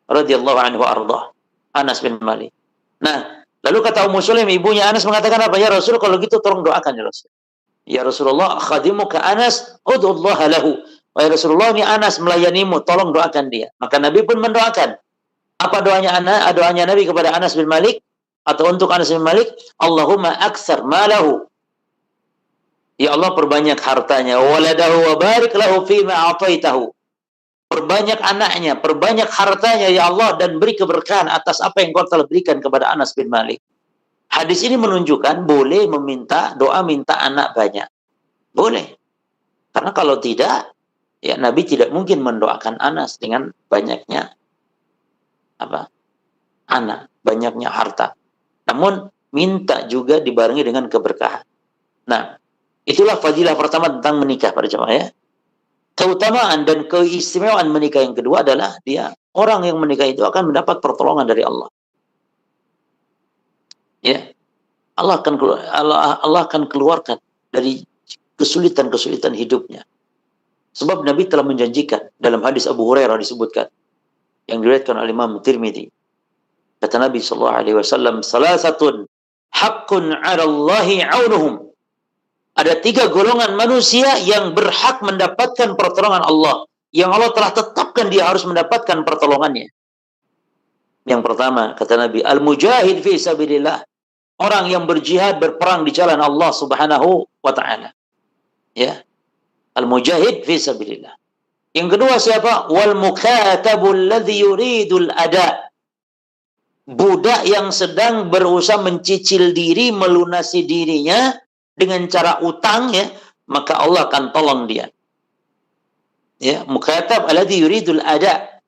S3: Radhiyallahu anhu ardah. Anas bin Malik. Nah, lalu kata Ummu Sulaim, ibunya Anas mengatakan apa? Ya Rasul, kalau gitu tolong doakan ya Rasul. Ya Rasulullah, khadimuka Anas, ud'ullaha lahu. Wahai Rasulullah, ini Anas melayanimu, tolong doakan dia. Maka Nabi pun mendoakan. Apa doanya doanya Nabi kepada Anas bin Malik atau untuk Anas bin Malik? Allahumma aktsar malahu. Ya Allah, perbanyak hartanya. Waladahu wa barik lahu fima a'taitahu. Perbanyak anaknya, perbanyak hartanya ya Allah, dan beri keberkahan atas apa yang kau telah berikan kepada Anas bin Malik. Hadis ini menunjukkan boleh meminta doa minta anak banyak. Boleh. Karena kalau tidak, ya Nabi tidak mungkin mendoakan Anas dengan banyaknya anak, banyaknya harta. Namun minta juga dibarengi dengan keberkahan. Nah, itulah fadilah pertama tentang menikah para jemaah ya. Keutamaan dan keistimewaan menikah yang kedua adalah orang yang menikah itu akan mendapat pertolongan dari Allah. Ya. Allah akan keluarkan dari kesulitan-kesulitan hidupnya. Sebab Nabi telah menjanjikan dalam hadis Abu Hurairah disebutkan yang diriwayatkan oleh Imam Tirmidzi. Kata Nabi sallallahu alaihi wasallam, "Salasatun haqqun 'ala Allahi 'aunuhum." Ada 3 golongan manusia yang berhak mendapatkan pertolongan Allah, yang Allah telah tetapkan dia harus mendapatkan pertolongannya. Yang pertama, kata Nabi, al-mujahid fi sabilillah. Orang yang berjihad, berperang di jalan Allah Subhanahu wa taala. Ya. Al-mujahid fi sabilillah. Yang kedua siapa? Wal mukatabul ladzi yuridul ada. Budak yang sedang berusaha mencicil diri, melunasi dirinya dengan cara utang ya, maka Allah akan tolong dia. Ya, mukatab alladzi yuridul ada.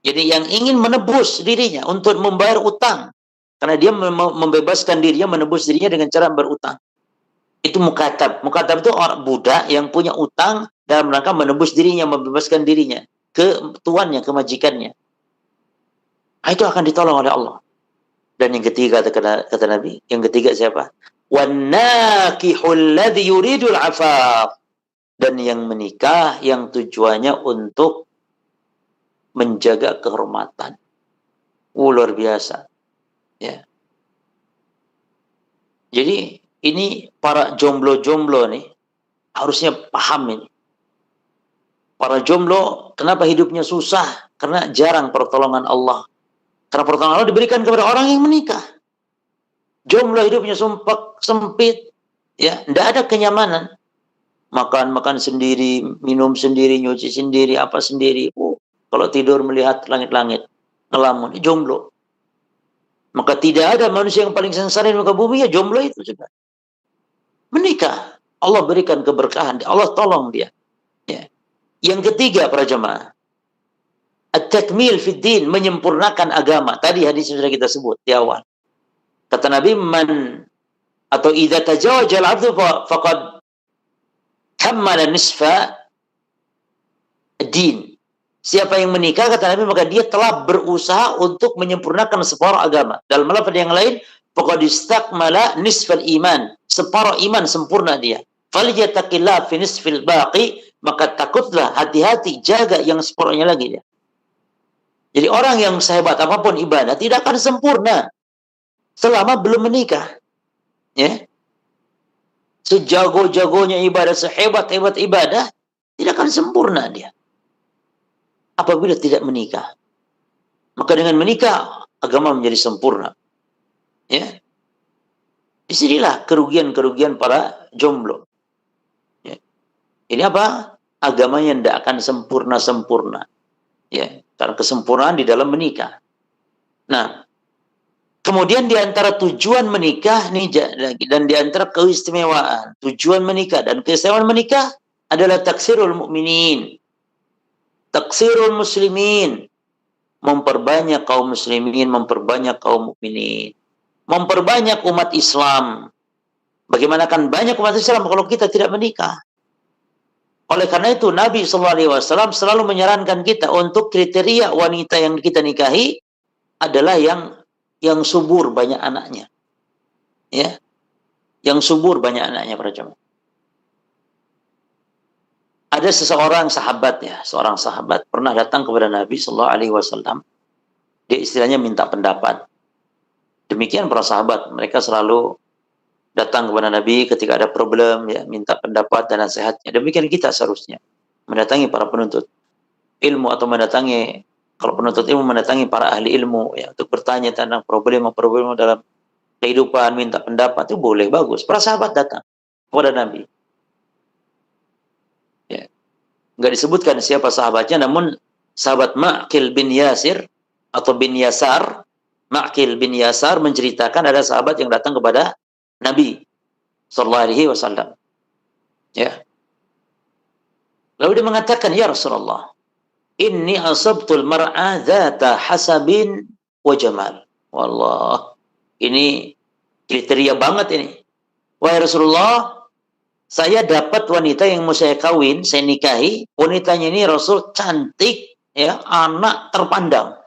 S3: Jadi yang ingin menebus dirinya untuk membayar utang. Karena dia membebaskan dirinya, menebus dirinya dengan cara berutang. Itu mukatab. Mukatab itu orang budak yang punya utang dalam rangka menebus dirinya, membebaskan dirinya ke tuannya, ke majikannya. Itu akan ditolong oleh Allah. Dan yang ketiga kata Nabi, yang ketiga siapa? Wannakihul ladzi yuridul afaf. Dan yang menikah yang tujuannya untuk menjaga kehormatan. Luar biasa. Ya. Jadi ini para jomblo-jomblo nih harusnya paham ini. Para jomblo kenapa hidupnya susah? Karena jarang pertolongan Allah. Karena pertolongan Allah diberikan kepada orang yang menikah. Jomblo hidupnya sempit, ya, tidak ada kenyamanan. Makan sendiri, minum sendiri, nyuci sendiri, apa sendiri. Kalau tidur melihat langit-langit, ngelamun, jomblo. Maka tidak ada manusia yang paling sengsara di muka bumi, ya jomblo itu juga. Menikah, Allah berikan keberkahan, Allah tolong dia. Ya. Yang ketiga para jemaah, at-takmil fid din, menyempurnakan agama. Tadi hadis sudah kita sebut di awal. Kata Nabi, atau idza tajawazal 'abdu faqad kammala nisfa din. Siapa yang menikah, kata Nabi, maka dia telah berusaha untuk menyempurnakan separuh agama. Dalam lafaz yang lain, faqad istakmala nisfal iman. Separuh iman sempurna dia. Falyattaqillah fi nisfil baqi, maka takutlah, hati-hati, jaga yang separuhnya lagi dia. Jadi orang yang sehebat apapun ibadah tidak akan sempurna selama belum menikah. Ya. Sejago-jagonya ibadah, sehebat-hebat ibadah, tidak akan sempurna dia apabila tidak menikah. Maka dengan menikah, agama menjadi sempurna. Ya. Disinilah kerugian-kerugian para jomblo. Ya. Ini apa? Agamanya tidak akan sempurna-sempurna. Ya. Karena kesempurnaan di dalam menikah. Nah, kemudian di antara tujuan menikah nih, dan di antara keistimewaan tujuan menikah dan keistimewaan menikah adalah taksirul mukminin, taksirul muslimin, memperbanyak kaum muslimin, memperbanyak kaum mukminin, memperbanyak umat Islam. Bagaimana kan banyak umat Islam kalau kita tidak menikah? Oleh karena itu Nabi SAW selalu menyarankan kita untuk kriteria wanita yang kita nikahi adalah yang yang subur banyak anaknya. Ya, yang subur banyak anaknya para jemaah. Ada seorang sahabat pernah datang kepada Nabi Shallallahu Alaihi Wasallam. Dia istilahnya minta pendapat. Demikian para sahabat, mereka selalu datang kepada Nabi ketika ada problem, ya, minta pendapat dan nasihatnya. Demikian kita seharusnya mendatangi para penuntut ilmu atau kalau penuntut ilmu mendatangi para ahli ilmu, ya, untuk bertanya tentang problem dalam kehidupan, minta pendapat, itu boleh, bagus. Para sahabat datang kepada Nabi. Ya. Nggak disebutkan siapa sahabatnya, namun sahabat Ma'qil bin Yasir atau bin Yasar, Ma'qil bin Yasar menceritakan ada sahabat yang datang kepada Nabi sallallahu alaihi wasallam. Ya. Lalu dia mengatakan, "Ya Rasulullah, inni asabtul mar'a dzata hasabin wa jamal." Wallah, ini kriteria banget ini. Wahai Rasulullah, saya dapat wanita yang mau saya kawin, saya nikahi. Wanitanya ini Rasul cantik, ya, anak terpandang,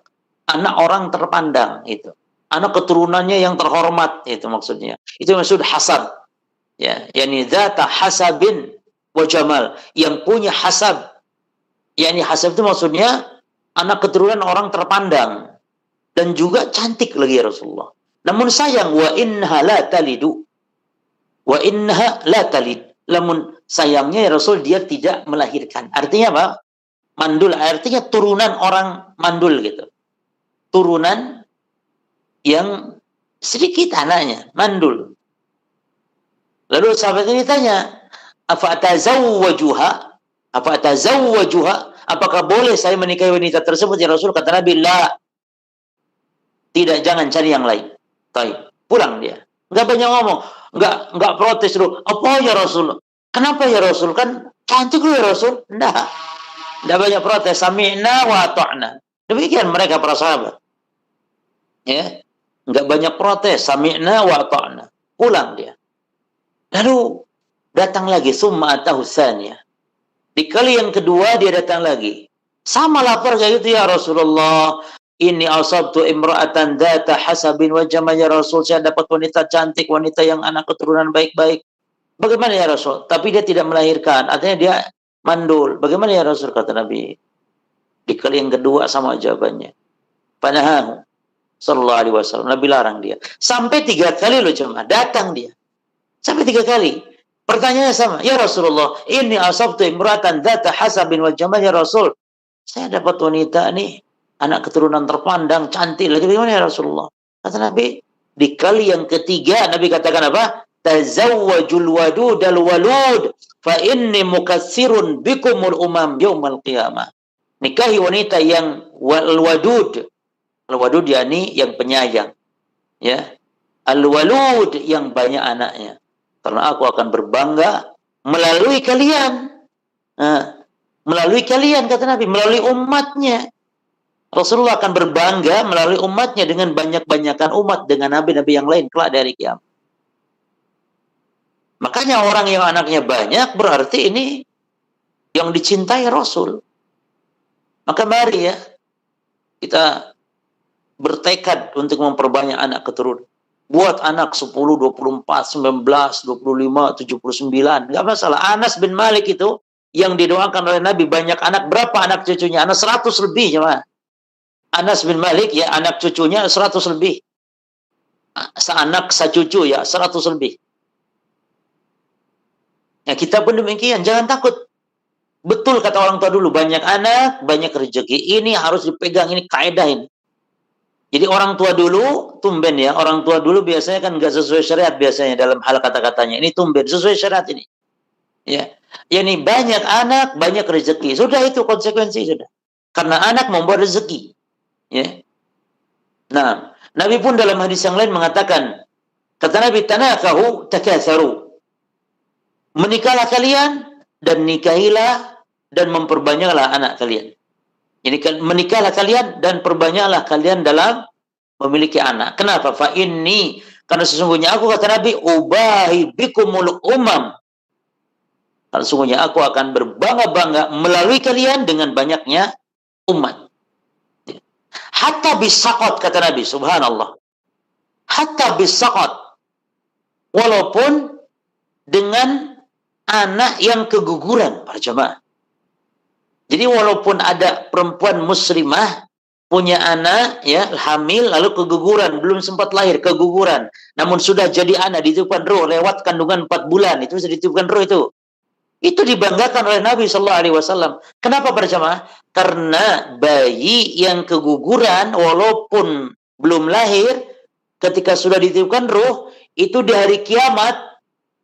S3: anak orang terpandang itu, anak keturunannya yang terhormat, itu maksudnya. Itu maksud hasab, ya, yakni dzata hasabin wa jamal, yang punya hasab. Yakni hasab itu maksudnya anak keturunan orang terpandang dan juga cantik lagi ya Rasulullah. Namun sayang, wa innaha la talidu. Wa innaha la talid. Namun sayangnya ya Rasul, dia tidak melahirkan. Artinya apa? Mandul, artinya turunan orang mandul gitu. Turunan yang sedikit anaknya, mandul. Lalu sahabat ini tanya, "Afa atazawwajuha? Apa atazawwajuha? Apakah boleh saya menikahi wanita tersebut ya Rasul?" Kata Nabi, "La." Tidak, jangan cari yang lain. Baik, pulang dia. Enggak banyak ngomong, enggak protes dulu. "Apa ya Rasul? Kenapa ya Rasul? Kan cantik lu ya Rasul." Enggak banyak protes. Sami'na wa ata'na. Demikian mereka para sahabat. Ya, enggak banyak protes. Sami'na wa ata'na. Pulang dia. Lalu datang lagi, summa atahu tsaniyah. Di kali yang kedua dia datang lagi. Sama lapar kayak gitu, "Ya Rasulullah, ini asabtu imra'atan dzata hasabin wa jamal ya Rasul, saya dapat wanita cantik, wanita yang anak keturunan baik-baik. Bagaimana ya Rasul? Tapi dia tidak melahirkan, artinya dia mandul. Bagaimana ya Rasul?" Kata Nabi. Di kali yang kedua sama jawabannya. Panahahu sallallahu alaihi wasallam. Nabi larang dia. Sampai 3 kali loh jemaah, datang dia. Sampai 3 kali. Pertanyaannya sama. "Ya Rasulullah, ini asabtu imra'atan dzata hasabin wa jamal ya Rasul, saya dapat wanita nih, anak keturunan terpandang, cantik lagi. Bagaimana ya Rasulullah?" Kata Nabi, di kali yang ketiga Nabi katakan apa? "Tazawwajul wadudal walud, fa inni mukatsirun bikumul umam yaumal qiyamah." Nikahi wanita yang al-wadud. Al-wadud yakni yang penyayang. Ya. Al-walud yang banyak anaknya. Karena aku akan berbangga melalui kalian. Melalui kalian, kata Nabi, melalui umatnya. Rasulullah akan berbangga melalui umatnya dengan banyak-banyakan umat dengan nabi-nabi yang lain kelak dari kiamat. Makanya orang yang anaknya banyak berarti ini yang dicintai Rasul. Maka mari ya kita bertekad untuk memperbanyak anak keturunan. Buat anak 10, 24, 19, 25, 79. Enggak masalah. Anas bin Malik itu yang didoakan oleh Nabi banyak anak. Berapa anak cucunya? Anak 100 lebih. Jemaah. Anas bin Malik ya anak cucunya 100 lebih. Seanak, secucu ya 100 lebih. Ya kita pun demikian. Jangan takut. Betul kata orang tua dulu. Banyak anak, banyak rezeki. Ini harus dipegang. Ini kaidah ini. Jadi orang tua dulu, tumben ya, orang tua dulu biasanya kan nggak sesuai syariat biasanya dalam hal kata-katanya. Ini tumben, sesuai syariat ini. Ya, ini banyak anak, banyak rezeki. Sudah itu konsekuensi sudah. Karena anak membuat rezeki. Ya. Nah, Nabi pun dalam hadis yang lain mengatakan, kata Nabi, tanakahu takatsaru. Menikahlah kalian dan nikahilah dan memperbanyaklah anak kalian. Jadi menikahlah kalian dan perbanyaklah kalian dalam memiliki anak. Kenapa? Fa inni, karena sesungguhnya aku, kata Nabi, ubahi bikumul umam. Karena sesungguhnya aku akan berbangga-bangga melalui kalian dengan banyaknya umat. Hatta bisaqat, kata Nabi, subhanallah. hatta bisaqat, walaupun dengan anak yang keguguran, para jemaah. Jadi walaupun ada perempuan muslimah punya anak ya hamil lalu keguguran, belum sempat lahir keguguran, namun sudah jadi anak ditiupkan roh lewat kandungan 4 bulan, itu bisa ditiupkan roh itu dibanggakan oleh Nabi Shallallahu Alaihi Wasallam. Kenapa para jemaah? Karena bayi yang keguguran walaupun belum lahir, ketika sudah ditiupkan roh, itu di hari kiamat,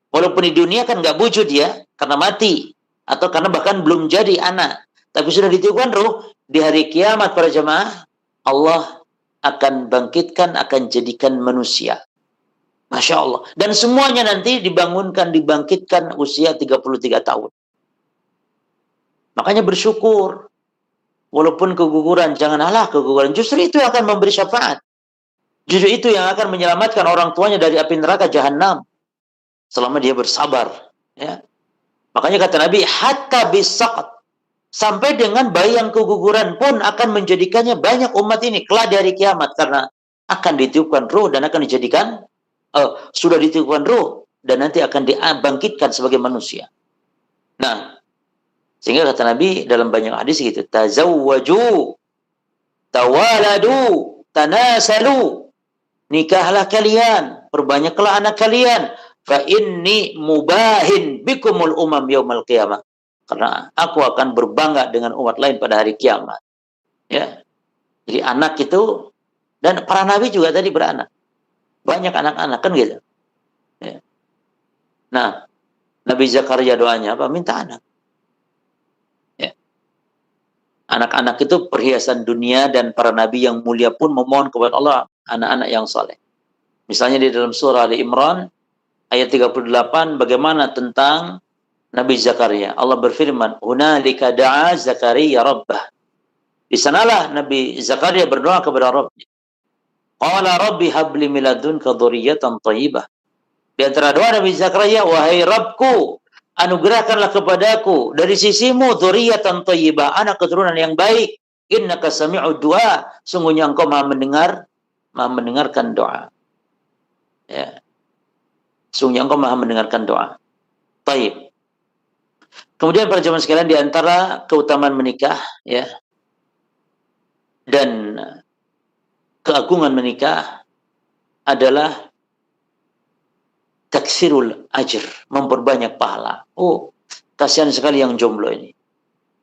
S3: walaupun di dunia kan nggak wujud ya, karena mati atau karena bahkan belum jadi anak, tapi sudah ditiupkan roh, di hari kiamat para jemaah, Allah akan bangkitkan, akan jadikan manusia. Masya Allah. Dan semuanya nanti dibangkitkan usia 33 tahun. Makanya bersyukur. Walaupun keguguran, jangan Allah keguguran. Justru itu yang akan memberi syafaat. Justru itu yang akan menyelamatkan orang tuanya dari api neraka jahanam. Selama dia bersabar. Ya. Makanya kata Nabi, hatta bisaqat. Sampai dengan bayi yang keguguran pun akan menjadikannya banyak umat ini kelak dari kiamat. Karena akan ditiupkan roh dan akan dijadikan sudah ditiupkan roh dan nanti akan dibangkitkan sebagai manusia. Nah, sehingga kata Nabi dalam banyak hadis gitu, tazawwaju, tawaladu, tanasalu, nikahlah kalian, perbanyaklah anak kalian, fa inni mubahin bikumul umam yaumal qiyamah. Karena aku akan berbangga dengan umat lain pada hari kiamat. Ya. Jadi anak itu, dan para nabi juga tadi beranak. Banyak anak-anak kan gitu. Ya. Nah, Nabi Zakaria doanya apa? Minta anak. Ya. Anak-anak itu perhiasan dunia, dan para nabi yang mulia pun memohon kepada Allah anak-anak yang soleh. Misalnya di dalam surah Ali Imran ayat 38 bagaimana tentang Nabi Zakaria. Allah berfirman, "Hunalika da'a Zakaria rabbah." Di sanalah Nabi Zakaria berdoa kepada Rabbnya. Qala rabbi habli min ladunka dzurriyyatan thayyibah. Di antara doa Nabi Zakaria, wahai Rabbku, anugerahkanlah kepadaku dari sisimu dzurriyyatan thayyibah, anak keturunan yang baik. Innaka sami'ud du'a, sungguhnya engkau Maha mendengarkan doa. Ya. Sungguhnya engkau Maha mendengarkan doa. Taib. Kemudian para jemaah sekalian, di antara keutamaan menikah ya dan keagungan menikah adalah taksirul ajr, memperbanyak pahala. Oh, kasihan sekali yang jomblo ini.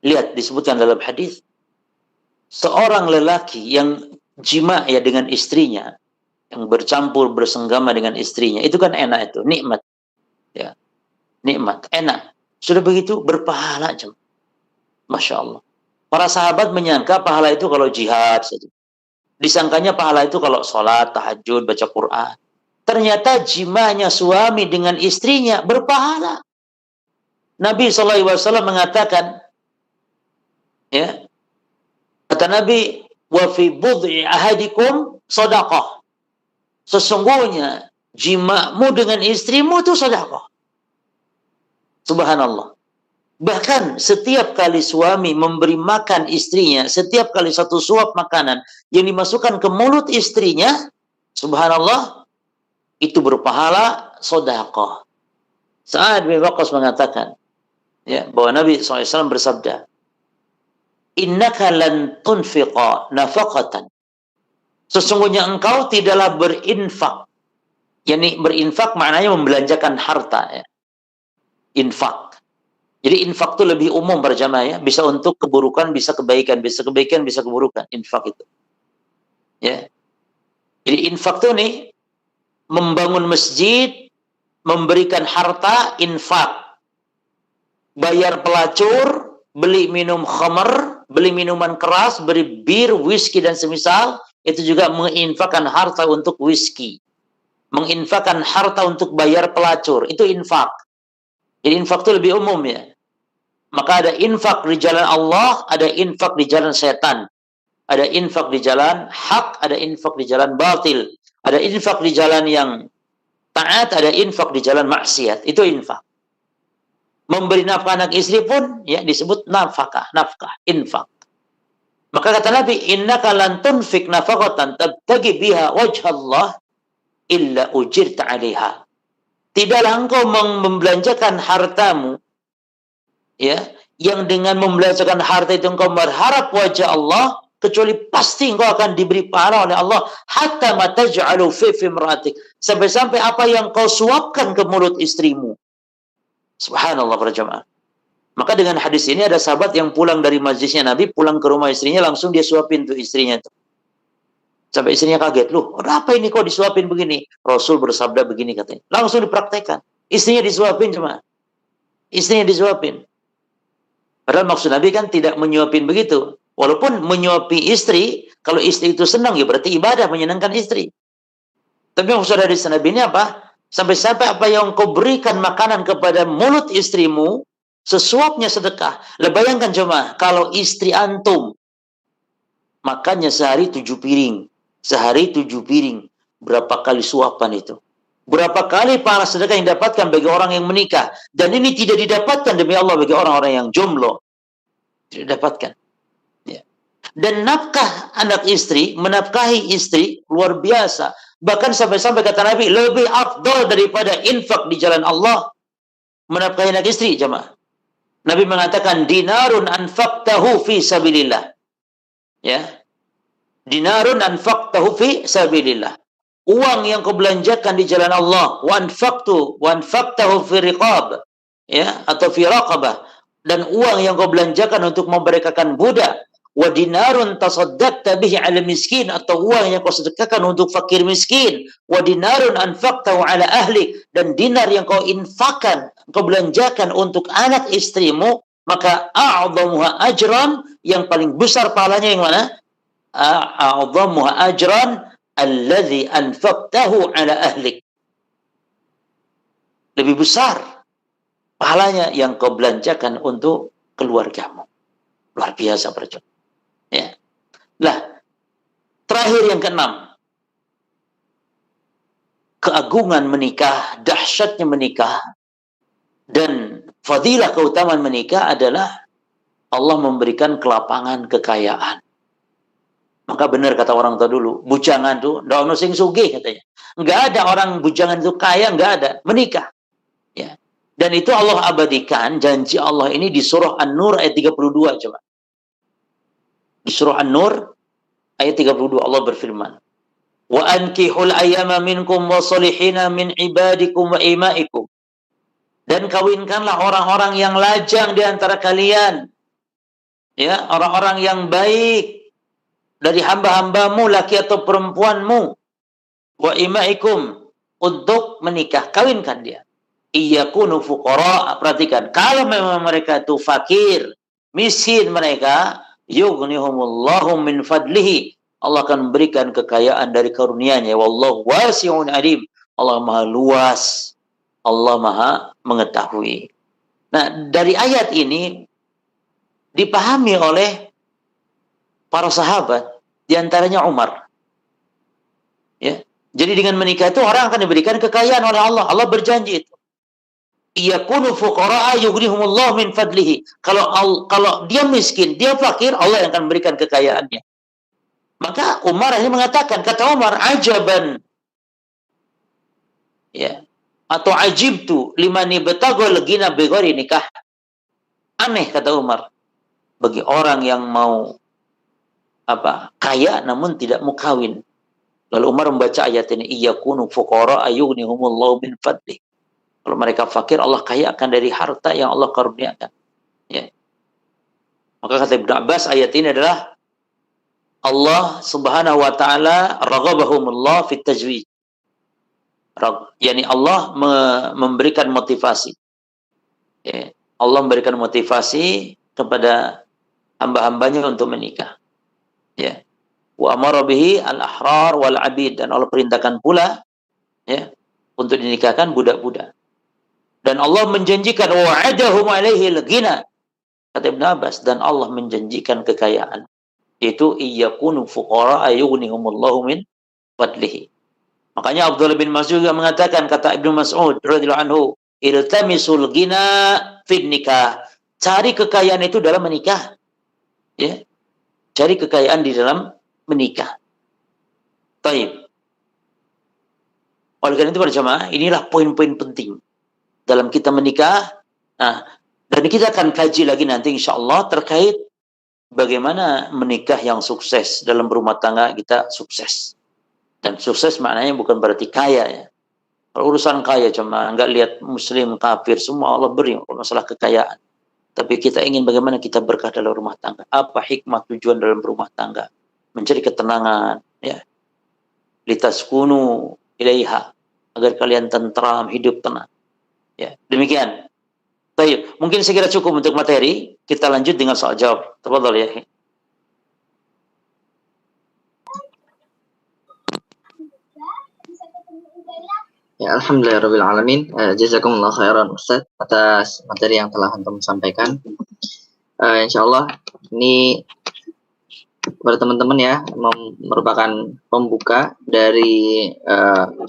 S3: Lihat disebutkan dalam hadis, seorang lelaki yang jima ya dengan istrinya, yang bercampur bersenggama dengan istrinya, itu kan enak, itu nikmat. Ya. Nikmat, enak. Sudah begitu berpahala jemaah. Masya Allah. Para sahabat menyangka pahala itu kalau jihad saja. Disangkanya pahala itu kalau sholat, tahajud, baca Quran. Ternyata jimanya suami dengan istrinya berpahala. Nabi SAW mengatakan, ya, kata Nabi, wa fi bud'i ahadikum shadaqah. Sesungguhnya jimamu dengan istrimu itu sedekah. Subhanallah. Bahkan setiap kali suami memberi makan istrinya, setiap kali satu suap makanan yang dimasukkan ke mulut istrinya, subhanallah, itu berpahala sedekah. Sa'ad bin Waqqas mengatakan, ya, bahwa Nabi SAW bersabda, innaka lan tunfiqa nafaqatan. Sesungguhnya engkau tidaklah berinfak. Yani berinfak maknanya membelanjakan harta. Ya. Infak. Jadi infak itu lebih umum para jamaah ya. Bisa untuk keburukan, bisa kebaikan. Bisa kebaikan, bisa keburukan. Infak itu. Ya. Jadi infak itu nih, membangun masjid, memberikan harta, infak. Bayar pelacur, beli minum khamar, beli minuman keras, beli bir, whisky dan semisal, itu juga menginfakkan harta untuk whisky. Menginfakkan harta untuk bayar pelacur, itu infak. Jadi infak itu lebih umum ya. Maka ada infak di jalan Allah, ada infak di jalan setan. Ada infak di jalan hak, ada infak di jalan batil. Ada infak di jalan yang taat, ada infak di jalan maksiat. Itu infak. Memberi nafkah anak istri pun ya disebut nafkah, infak. Maka kata Nabi, innaka lan tunfik nafaqatan tabtagi biha wajh Allah illa ujirta 'alaiha. Tidaklah engkau membelanjakan hartamu, ya, yang dengan membelanjakan harta itu engkau berharap wajah Allah, kecuali pasti engkau akan diberi pahala oleh Allah. Hatta ma taj'alu fi imra'atik, sampai-sampai apa yang kau suapkan ke mulut istrimu. Subhanallah para jemaah. Maka dengan hadis ini ada sahabat yang pulang dari majlisnya Nabi, pulang ke rumah istrinya, langsung dia suapin tuh istrinya tuh. Sampai istrinya kaget, loh, apa ini kok disuapin begini? Rasul bersabda begini katanya. Langsung dipraktekkan. Istrinya disuapin cuma. Istrinya disuapin. Padahal maksud Nabi kan tidak menyuapin begitu. Walaupun menyuapi istri, kalau istri itu senang ya berarti ibadah menyenangkan istri. Tapi maksud dari Nabi ini apa? Sampai-sampai apa yang kau berikan makanan kepada mulut istrimu, sesuapnya sedekah. Bayangkan coba, kalau istri antum makannya sehari 7 piring. Sehari 7 piring. Berapa kali suapan itu? Berapa kali pahala sedekah yang didapatkan bagi orang yang menikah. Dan ini tidak didapatkan demi Allah bagi orang-orang yang jomblo. Tidak didapatkan. Ya. Dan nafkah anak istri, menafkahi istri, luar biasa. Bahkan sampai-sampai kata Nabi, lebih afdal daripada infak di jalan Allah. Menafkahi anak istri, jemaah. Nabi mengatakan, dinarun anfaqtahu fi sabilillah. Ya. Dinarun anfaqtahu fi sabilillah. Uang yang kau belanjakan di jalan Allah, wa anfaqtahu fi riqab, ya, atau fi raqabah, dan uang yang kau belanjakan untuk memerdekakan budak, wa dinarun tasaddaqta bihi 'ala miskin, atau uang yang kau sedekahkan untuk fakir miskin, wa dinarun anfaqtahu 'ala ahli, dan dinar yang kau infakkan, kau belanjakan untuk anak istrimu, maka a'dhamuha ajran, yang paling besar pahalanya yang mana? A'dhamuha ajran alladhi anfaqtahu 'ala ahlik. Lebih besar pahalanya yang kau belanjakan untuk keluargamu. Luar biasa perjuangan. Ya. Lah, terakhir yang keenam. Keagungan menikah, dahsyatnya menikah, dan fadilah keutamaan menikah adalah Allah memberikan kelapangan kekayaan. Maka benar kata orang tua dulu, bujangan tuh ndak ono sing sugih katanya. Enggak ada orang bujangan itu kaya, enggak ada, menikah. Ya. Dan itu Allah abadikan janji Allah ini di surah An-Nur ayat 32 coba. Di surah An-Nur ayat 32 Allah berfirman, "Wa ankihul ayyama minkum wasolihina min ibadikum wa imaikum." Dan kawinkanlah orang-orang yang lajang di antara kalian. Ya, orang-orang yang baik dari hamba-hambamu, laki atau perempuanmu, wa imaikum, untuk menikah, kawinkan dia. Iyakunu fuqara, perhatikan, kalau memang mereka itu fakir, miskin mereka, yughnihumullahu min fadlihi, Allah akan memberikan kekayaan dari karunia-Nya. Wallahu wasi'un alim, Allah Maha luas, Allah Maha mengetahui. Nah, dari ayat ini dipahami oleh para sahabat, diantaranya Umar. Ya. Jadi dengan menikah itu orang akan diberikan kekayaan oleh Allah. Allah berjanji itu. Iyakunu fuqara'a yughnihumullahu min fadlihi. Kalau dia miskin, dia fakir, Allah yang akan memberikan kekayaannya. Maka Umar ini mengatakan, kata Umar, ajaban. Ya. Atau ajibtu liman ibtagha al-ghina bighairi nikah. Aneh kata Umar bagi orang yang mau kaya namun tidak mau kawin. Lalu Umar membaca ayat ini, iyakunu fuqara ayughnihumullahu min fadli. Kalau mereka fakir, Allah kayakan dari harta yang Allah karuniakan. Ya. Maka kata Ibnu Abbas, ayat ini adalah Allah Subhanahu wa taala raghabahumullah fit tajwid. Yani Allah memberikan motivasi. Ya. Allah memberikan motivasi kepada hamba-hambanya untuk menikah. Ya. Wa amara bihi al-ahrar wal abid, dan Allah perintahkan pula ya untuk dinikahkan budak-budak. Dan Allah menjanjikan wa'adahum alaihi al-ghina. Kata Ibnu Abbas, dan Allah menjanjikan kekayaan. Itu iyakunu fuqara ayughnihumullahu min fadlihi. Makanya Abdullah bin Mas'ud juga mengatakan, kata Ibnu Mas'ud radhiyallahu anhu, iltamisul ghina fid nikah. Cari kekayaan itu dalam menikah. Ya. Cari kekayaan di dalam menikah. Taib. Oleh karena itu para jamaah, inilah poin-poin penting dalam kita menikah. Nah, dan kita akan kaji lagi nanti insya Allah terkait bagaimana menikah yang sukses dalam berumah tangga kita sukses. Dan sukses maknanya bukan berarti kaya ya. Kalau urusan kaya cuma nggak lihat muslim, kafir, semua Allah beri masalah kekayaan. Tapi kita ingin bagaimana kita berkah dalam rumah tangga. Apa hikmah tujuan dalam rumah tangga? Mencari ketenangan, ya. Litaskunu ilaiha, agar kalian tentram, hidup tenang. Ya, demikian. Baik, mungkin saya kira cukup untuk materi. Kita lanjut dengan soal jawab. Tafadhol ya.
S1: Ya, alhamdulillahirrahmanirrahim. Jazakumullah khairan Ustaz atas materi yang telah antum sampaikan. Insyaallah ini kepada teman-teman ya merupakan pembuka dari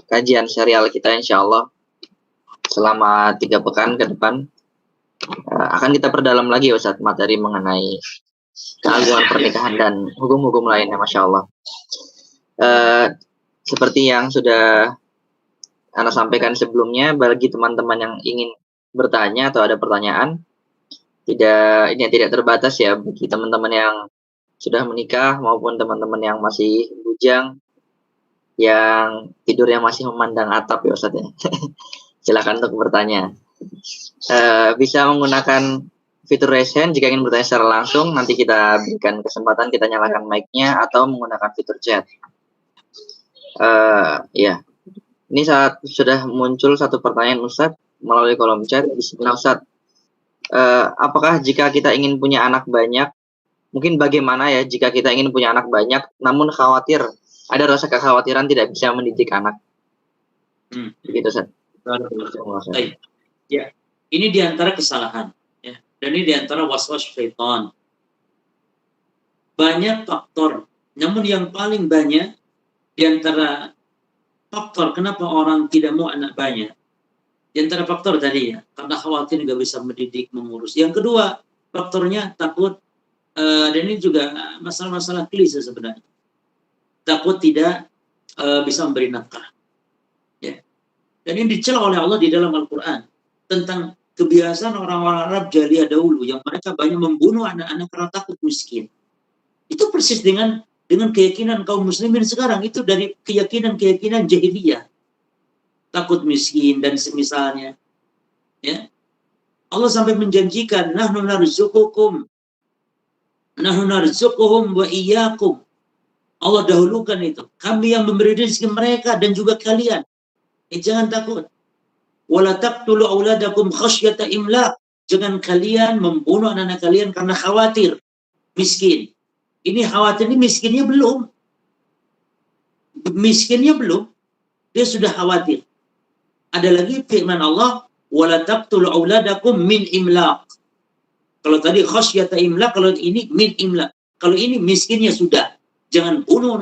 S1: kajian serial kita insyaallah selama 3 pekan ke depan. Akan kita perdalam lagi Ustaz materi mengenai keagungan pernikahan dan hukum-hukum lainnya, Masya Allah. Seperti yang sudah Anda sampaikan sebelumnya, bagi teman-teman yang ingin bertanya atau ada pertanyaan, tidak terbatas ya bagi teman-teman yang sudah menikah maupun teman-teman yang masih bujang, yang tidurnya masih memandang atap ya Ustaz ya. Silakan untuk bertanya. Bisa menggunakan fitur raise hand jika ingin bertanya secara langsung, nanti kita berikan kesempatan, kita nyalakan mic-nya, atau menggunakan fitur chat. Ya. Ini saat sudah muncul satu pertanyaan Ustadz melalui kolom chat. Bismillah Ustadz. Apakah jika kita ingin punya anak banyak, mungkin bagaimana ya jika kita ingin punya anak banyak, namun khawatir, ada rasa kekhawatiran tidak bisa mendidik anak? Begitu Ustadz.
S3: Baik. Ya, ini diantara kesalahan, ya. Dan ini diantara waswas syaitan. Banyak faktor, namun yang paling banyak diantara faktor kenapa orang tidak mau anak banyak, di antara faktor tadi ya, karena khawatir nggak bisa mendidik, mengurus. Yang kedua, faktornya takut, dan ini juga masalah-masalah klise sebenarnya. Takut tidak bisa memberi nafkah. Ya. Dan ini dicela oleh Allah di dalam Al-Quran tentang kebiasaan orang-orang Arab jahiliyah dahulu yang mereka banyak membunuh anak-anak karena takut miskin. Itu persis dengan keyakinan kaum muslimin sekarang, itu dari keyakinan jahiliyah, takut miskin dan semisalnya, ya. Allah sampai menjanjikan nahnu narzuquhum wa iyyakum. Allah dahulukan itu, kami yang memberi rezeki mereka dan juga kalian. Jangan takut. Wala taqtulu auladakum khasyata imlaq. Jangan kalian membunuh anak-anak kalian karena khawatir miskin. Ini khawatir, ini miskinnya belum. Miskinnya belum. Dia sudah khawatir. Ada lagi firman Allah, wala taqtulu auladakum min imlaq. Kalau tadi khasyata imlaq, kalau ini min imlaq. Kalau ini miskinnya sudah. Jangan bunuh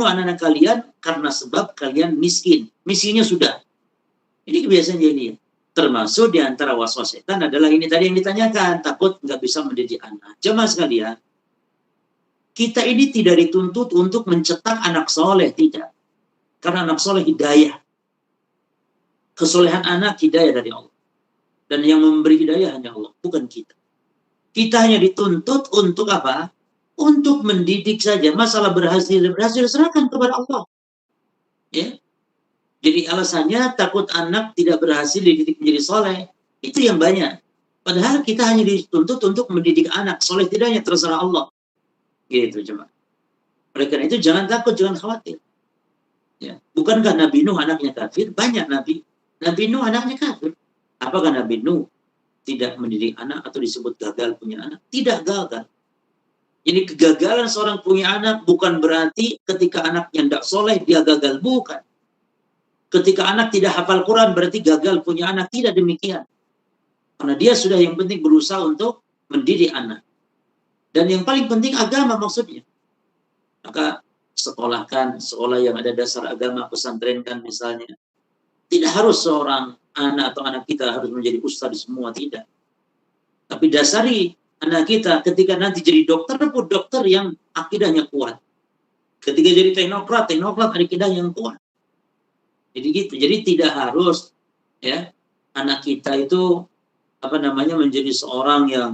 S3: anak-anak kalian karena sebab kalian miskin. Miskinnya sudah. Ini kebiasaan jahiliyah. Termasuk di antara waswas setan adalah ini tadi yang ditanyakan, takut nggak bisa mendidik anak. Jemaah sekalian, kita ini tidak dituntut untuk mencetak anak soleh, tidak. Karena anak soleh hidayah. Kesolehan anak hidayah dari Allah. Dan yang memberi hidayah hanya Allah, bukan kita. Kita hanya dituntut untuk apa? Untuk mendidik saja. Masalah berhasil serahkan kepada Allah. Ya. Jadi alasannya takut anak tidak berhasil dididik menjadi soleh. Itu yang banyak. Padahal kita hanya dituntut untuk mendidik anak. Soleh tidaknya terserah Allah. Gitu cuma. Oleh karena itu jangan takut, jangan khawatir. Ya. Bukankah Nabi Nuh anaknya kafir? Banyak Nabi Nuh anaknya kafir. Apakah Nabi Nuh tidak mendidik anak atau disebut gagal punya anak? Tidak gagal. Jadi kegagalan seorang punya anak bukan berarti ketika anaknya tidak soleh dia gagal. Bukan. Ketika anak tidak hafal Quran berarti gagal punya anak. Tidak demikian. Karena dia sudah yang penting berusaha untuk mendidik anak. Dan yang paling penting agama maksudnya. Maka sekolahkan, sekolah yang ada dasar agama, pesantrenkan misalnya. Tidak harus seorang anak atau anak kita harus menjadi ustadz semua, tidak. Tapi dasari anak kita ketika nanti jadi dokter yang akidahnya kuat. Ketika jadi teknokrat akidah yang kuat. Jadi gitu. Jadi tidak harus ya anak kita itu menjadi seorang yang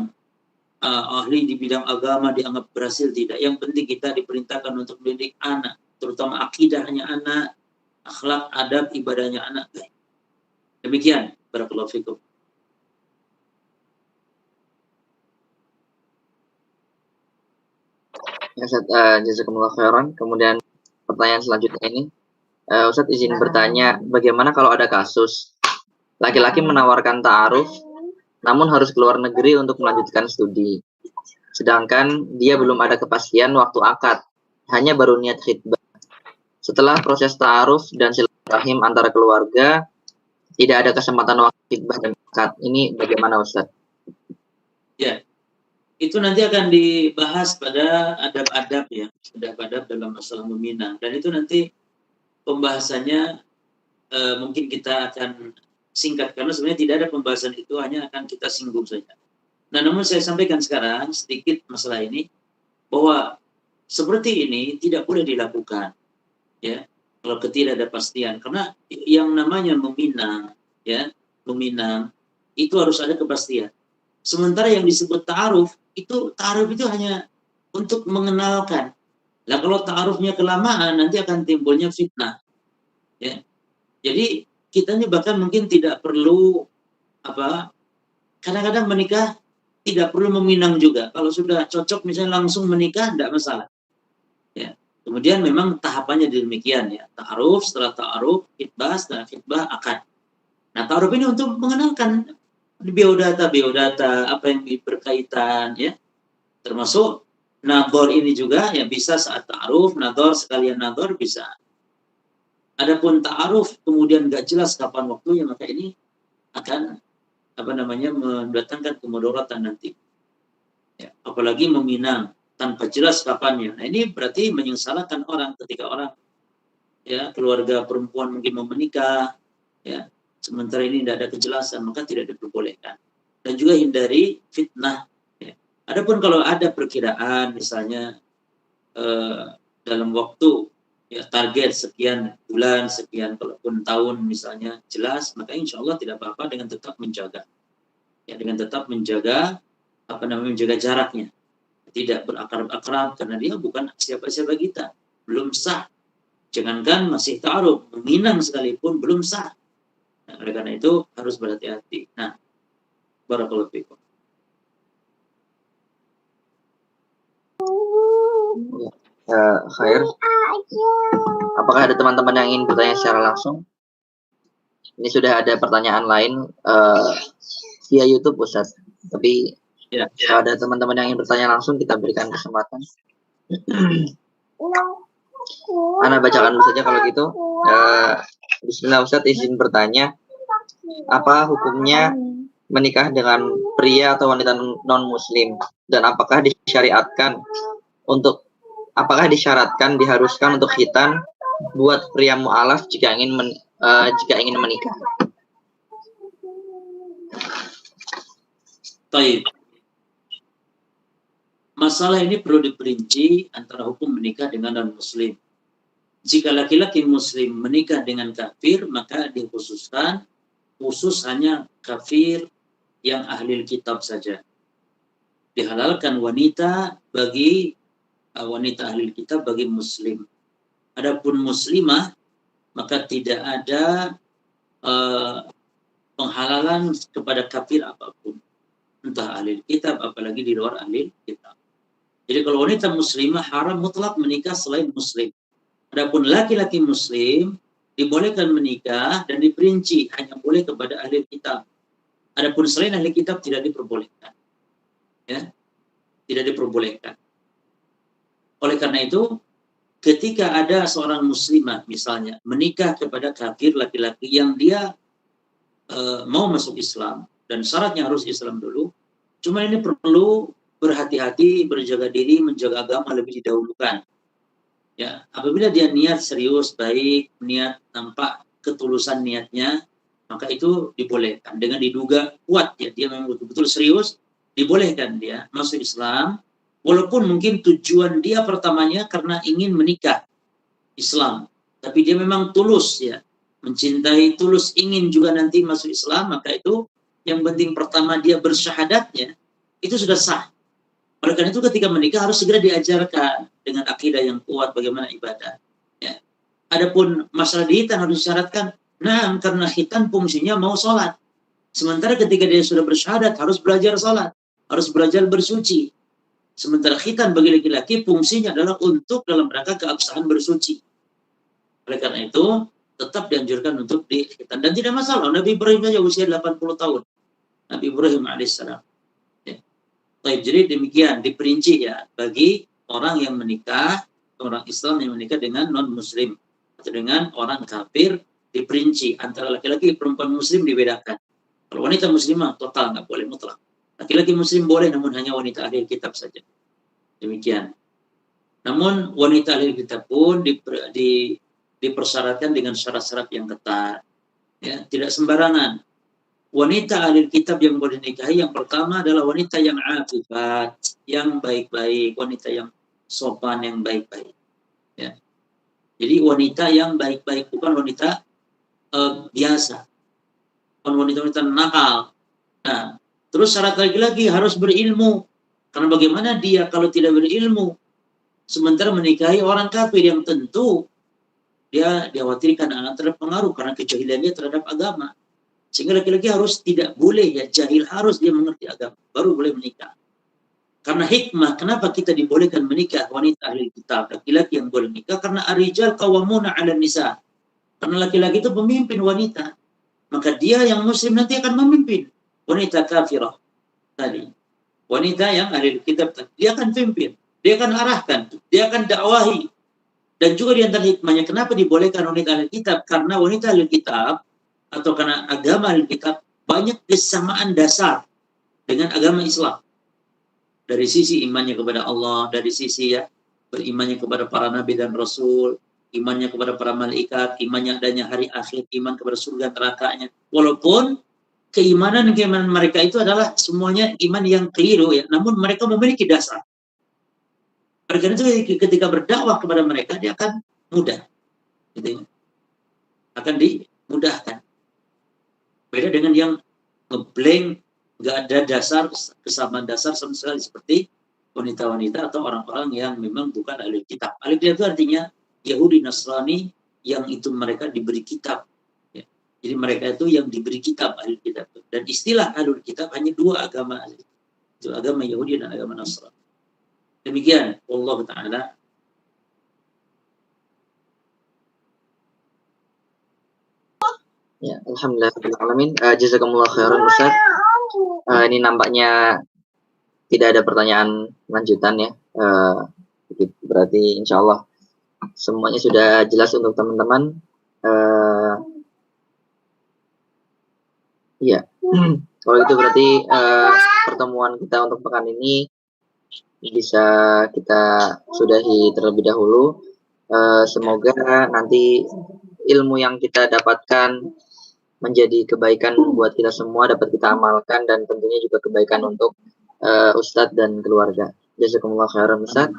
S3: ahli di bidang agama dianggap berhasil, tidak. Yang penting kita diperintahkan untuk mendidik anak, terutama akidahnya anak, akhlak, adab, ibadahnya anak. Demikian, barakallahu fikum.
S1: Ya, Ustaz, jazakumullah khairan. Kemudian pertanyaan selanjutnya ini, Ustaz izin bertanya, bagaimana kalau ada kasus laki-laki menawarkan ta'aruf namun harus keluar negeri untuk melanjutkan studi, sedangkan dia belum ada kepastian waktu akad, hanya baru niat khitbah. Setelah proses ta'aruf dan silaturahim antara keluarga, tidak ada kesempatan waktu khitbah dan akad. Ini bagaimana, Ustaz?
S3: Ya, itu nanti akan dibahas pada adab-adab ya, adab-adab dalam masalah meminang. Dan itu nanti pembahasannya mungkin kita akan singkat, karena sebenarnya tidak ada pembahasan itu, hanya akan kita singgung saja. Nah, namun saya sampaikan sekarang sedikit masalah ini, bahwa seperti ini tidak boleh dilakukan, ya, kalau ketidakpastian. Karena yang namanya meminang, ya, meminang itu harus ada kepastian. Sementara yang disebut ta'aruf itu hanya untuk mengenalkan. Nah, kalau ta'arufnya kelamaan nanti akan timbulnya fitnah, ya. Jadi kita ini bahkan mungkin tidak perlu kadang-kadang menikah tidak perlu meminang juga. Kalau sudah cocok misalnya langsung menikah, tidak masalah. Ya. Kemudian memang tahapannya demikian ya. Ta'aruf, setelah ta'aruf, khitbah, setelah khitbah, akad. Nah, ta'aruf ini untuk mengenalkan biodata, apa yang berkaitan ya. Termasuk nador ini juga ya, bisa saat ta'aruf, nador sekalian nador bisa. Adapun ta'aruf kemudian nggak jelas kapan waktunya, maka ini akan mendatangkan kemudaratan nanti. Ya, apalagi meminang tanpa jelas kapannya. Nah, ini berarti menyengsarakan orang ketika orang ya keluarga perempuan mungkin mau menikah ya, sementara ini tidak ada kejelasan, maka tidak diperbolehkan. Dan juga hindari fitnah. Ya. Adapun kalau ada perkiraan misalnya dalam waktu ya target sekian bulan, sekian kalaupun tahun misalnya jelas, maka insya Allah tidak apa-apa dengan tetap menjaga. Ya, dengan tetap menjaga menjaga jaraknya. Tidak berakrab-akrab karena dia bukan siapa-siapa kita. Belum sah. Jangankan masih ta'aruf, meminang sekalipun belum sah. Nah, oleh karena itu harus berhati-hati. Nah, barakallahu fikum.
S1: Khair. Apakah ada teman-teman yang ingin bertanya secara langsung? Ini sudah ada pertanyaan lain via YouTube, Ustaz. Tapi ya, kalau ada teman-teman yang ingin bertanya langsung, kita berikan kesempatan. Ana bacakan dulu saja kalau gitu. Bismillah, Ustaz izin bertanya, apa hukumnya menikah dengan pria atau wanita non-muslim, dan apakah disyaratkan diharuskan untuk khitan buat pria mu'alaf jika ingin menikah?
S3: Baik. Masalah ini perlu diperinci antara hukum menikah dengan non-muslim. Jika laki-laki muslim menikah dengan kafir, maka dikhususkan khusus hanya kafir yang ahli kitab saja. Dihalalkan wanita bagi wanita ahli kitab bagi muslim. Adapun muslimah, maka tidak ada penghalalan kepada kafir apapun, entah ahli kitab apalagi di luar ahli kitab. Jadi kalau wanita muslimah haram mutlak menikah selain muslim. Adapun laki-laki muslim dibolehkan menikah dan diperinci hanya boleh kepada ahli kitab. Adapun selain ahli kitab tidak diperbolehkan. Ya, tidak diperbolehkan. Oleh karena itu, ketika ada seorang muslimah misalnya menikah kepada kafir laki-laki yang dia mau masuk Islam dan syaratnya harus Islam dulu, cuma ini perlu berhati-hati, berjaga diri, menjaga agama lebih didahulukan. Ya, apabila dia niat serius, baik, niat nampak ketulusan niatnya, maka itu dibolehkan. Dengan diduga kuat ya, dia memang betul-betul serius, dibolehkan dia masuk Islam, walaupun mungkin tujuan dia pertamanya karena ingin menikah Islam, tapi dia memang tulus ya, mencintai tulus, ingin juga nanti masuk Islam, maka itu yang penting pertama dia bersyahadatnya, itu sudah sah. Oleh karena itu ketika menikah harus segera diajarkan dengan akidah yang kuat bagaimana ibadah. Ya. Adapun masalah dihitan harus disyaratkan, nah karena khitan fungsinya mau sholat. Sementara ketika dia sudah bersyahadat harus belajar sholat, harus belajar bersuci. Sementara khitan bagi laki-laki fungsinya adalah untuk dalam rangka keabsahan bersuci. Oleh karena itu tetap dianjurkan untuk dikhitan. Dan tidak masalah, Nabi Ibrahim saja usia 80 tahun. Nabi Ibrahim alaihissalam. Baik, jadi demikian diperinci ya bagi orang yang menikah, orang Islam yang menikah dengan non-Muslim atau dengan orang kafir, diperinci antara laki-laki perempuan Muslim dibedakan. Kalau wanita Muslimah total nggak boleh mutlak. Laki-laki Muslim boleh, namun hanya wanita ahli kitab saja. Demikian. Namun wanita ahli kitab pun dipersyaratkan dengan syarat-syarat yang ketat. Ya, tidak sembarangan. Wanita ahli kitab yang boleh dinikahi yang pertama adalah wanita yang afifat, yang baik-baik, wanita yang sopan, yang baik-baik. Ya. Jadi wanita yang baik-baik, bukan wanita biasa, bukan wanita-wanita nakal. Nah, terus syarat lagi-lagi harus berilmu, karena bagaimana dia kalau tidak berilmu, sementara menikahi orang kafir yang tentu dia dikhawatirkan akan terpengaruh karena kejahilannya terhadap agama. Sehingga laki-laki harus tidak boleh ya jahil, harus dia mengerti agama baru boleh menikah. Karena hikmah kenapa kita dibolehkan menikah wanita ahli kitab, laki-laki yang boleh menikah karena ar-rijal qawwamuna 'alan nisa. Karena laki-laki itu pemimpin wanita, maka dia yang muslim nanti akan memimpin wanita kafirah tadi. Wanita yang ahli kitab dia akan pimpin, dia akan arahkan, dia akan dakwahi. Dan juga di antara hikmahnya kenapa dibolehkan wanita ahli kitab, karena wanita ahli kitab atau karena agama ahli kitab banyak kesamaan dasar dengan agama Islam. Dari sisi imannya kepada Allah, dari sisi ya berimannya kepada para nabi dan rasul, imannya kepada para malaikat, imannya adanya hari akhir, iman kepada surga nerakanya. Walaupun keimanan mereka itu adalah semuanya iman yang keliru ya, namun mereka memiliki dasar. Karena itu ketika berdakwah kepada mereka dia akan mudah, gitu. Akan dimudahkan. Beda dengan yang ngeblank, nggak ada dasar, kesamaan dasar sama sekali seperti wanita-wanita atau orang-orang yang memang bukan ahli kitab. Ahli kitab itu artinya Yahudi, Nasrani yang itu mereka diberi kitab. Ya. Jadi mereka itu yang diberi kitab ahli kitab. Dan istilah ahli kitab hanya dua agama, itu agama Yahudi dan agama Nasrani. Demikian, Allah Ta'ala.
S1: Ya, alhamdulillah. Jazakumullah khairan Ustaz. Ini nampaknya tidak ada pertanyaan lanjutan ya. Berarti insya Allah semuanya sudah jelas untuk teman-teman. Ya, kalau itu berarti pertemuan kita untuk pekan ini bisa kita sudahi terlebih dahulu. Semoga nanti ilmu yang kita dapatkan menjadi kebaikan buat kita semua, dapat kita amalkan, dan tentunya juga kebaikan untuk Ustadz dan keluarga. Jazakumullah khairan Ustadz.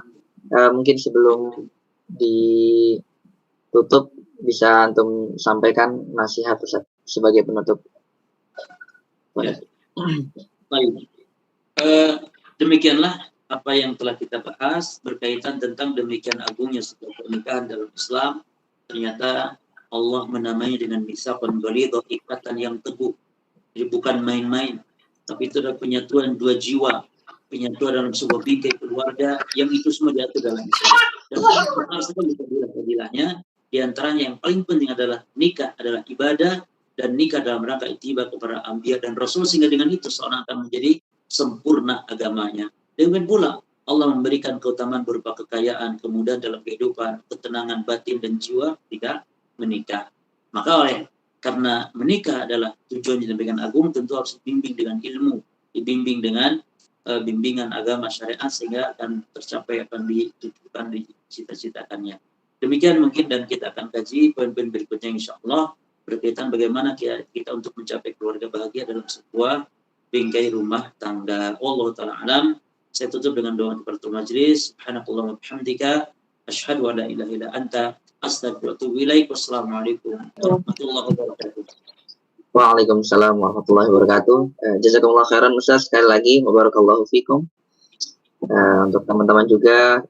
S1: Mungkin sebelum ditutup bisa antum sampaikan nasihat Ustadz sebagai penutup.
S3: Ya. Baik. Demikianlah apa yang telah kita bahas berkaitan tentang demikian agungnya sebuah pernikahan dalam Islam. Ternyata Allah menamainya dengan mitsaqun ghalidh, ikatan yang teguh. Jadi bukan main-main, tapi itu adalah penyatuan dua jiwa, penyatuan dalam sebuah bingkai keluarga yang itu semua diatur dalam Islam. Dan benar sekali fadilah-fadilahnya, di antaranya yang paling penting adalah nikah adalah ibadah, dan nikah dalam rangka ittiba kepada anbiya dan rasul, sehingga dengan itu seorang akan menjadi sempurna agamanya. Demikian pula Allah memberikan keutamaan berupa kekayaan, kemudahan dalam kehidupan, ketenangan batin dan jiwa tidak menikah. Maka karena menikah adalah tujuan yang demikian agung, tentu harus dibimbing dengan ilmu, dibimbing dengan bimbingan agama syariat, sehingga akan tercapai akan ditujukan, dicita-citakannya. Demikian mungkin, dan kita akan kaji poin-poin berikutnya insyaAllah berkaitan bagaimana kita untuk mencapai keluarga bahagia dalam sebuah bingkai rumah tangga. Allah Ta'ala alam. Saya tutup dengan doa untuk majlis. Subhanallah wa bihamdika, asyhadu an la ilaha illa anta, Astagfirullahaladzim. Wassalamualaikum warahmatullahi wabarakatuh.
S1: Waalaikumsalam warahmatullahi wabarakatuh. Jazakumullah khairan Ustaz, sekali lagi wabarakallahu fikum. Untuk teman-teman juga,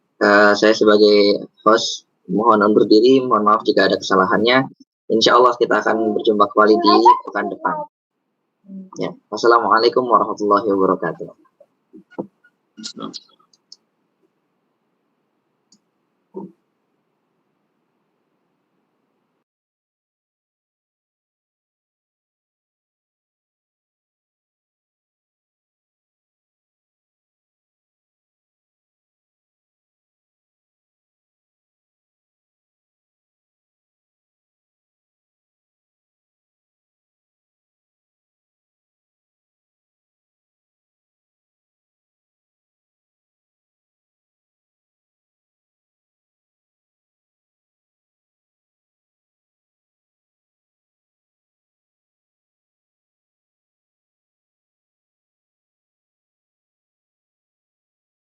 S1: saya sebagai host mohon undur diri, mohon maaf jika ada kesalahannya. Insya Allah kita akan berjumpa kembali di pekan depan. Ya, wassalamualaikum warahmatullahi wabarakatuh.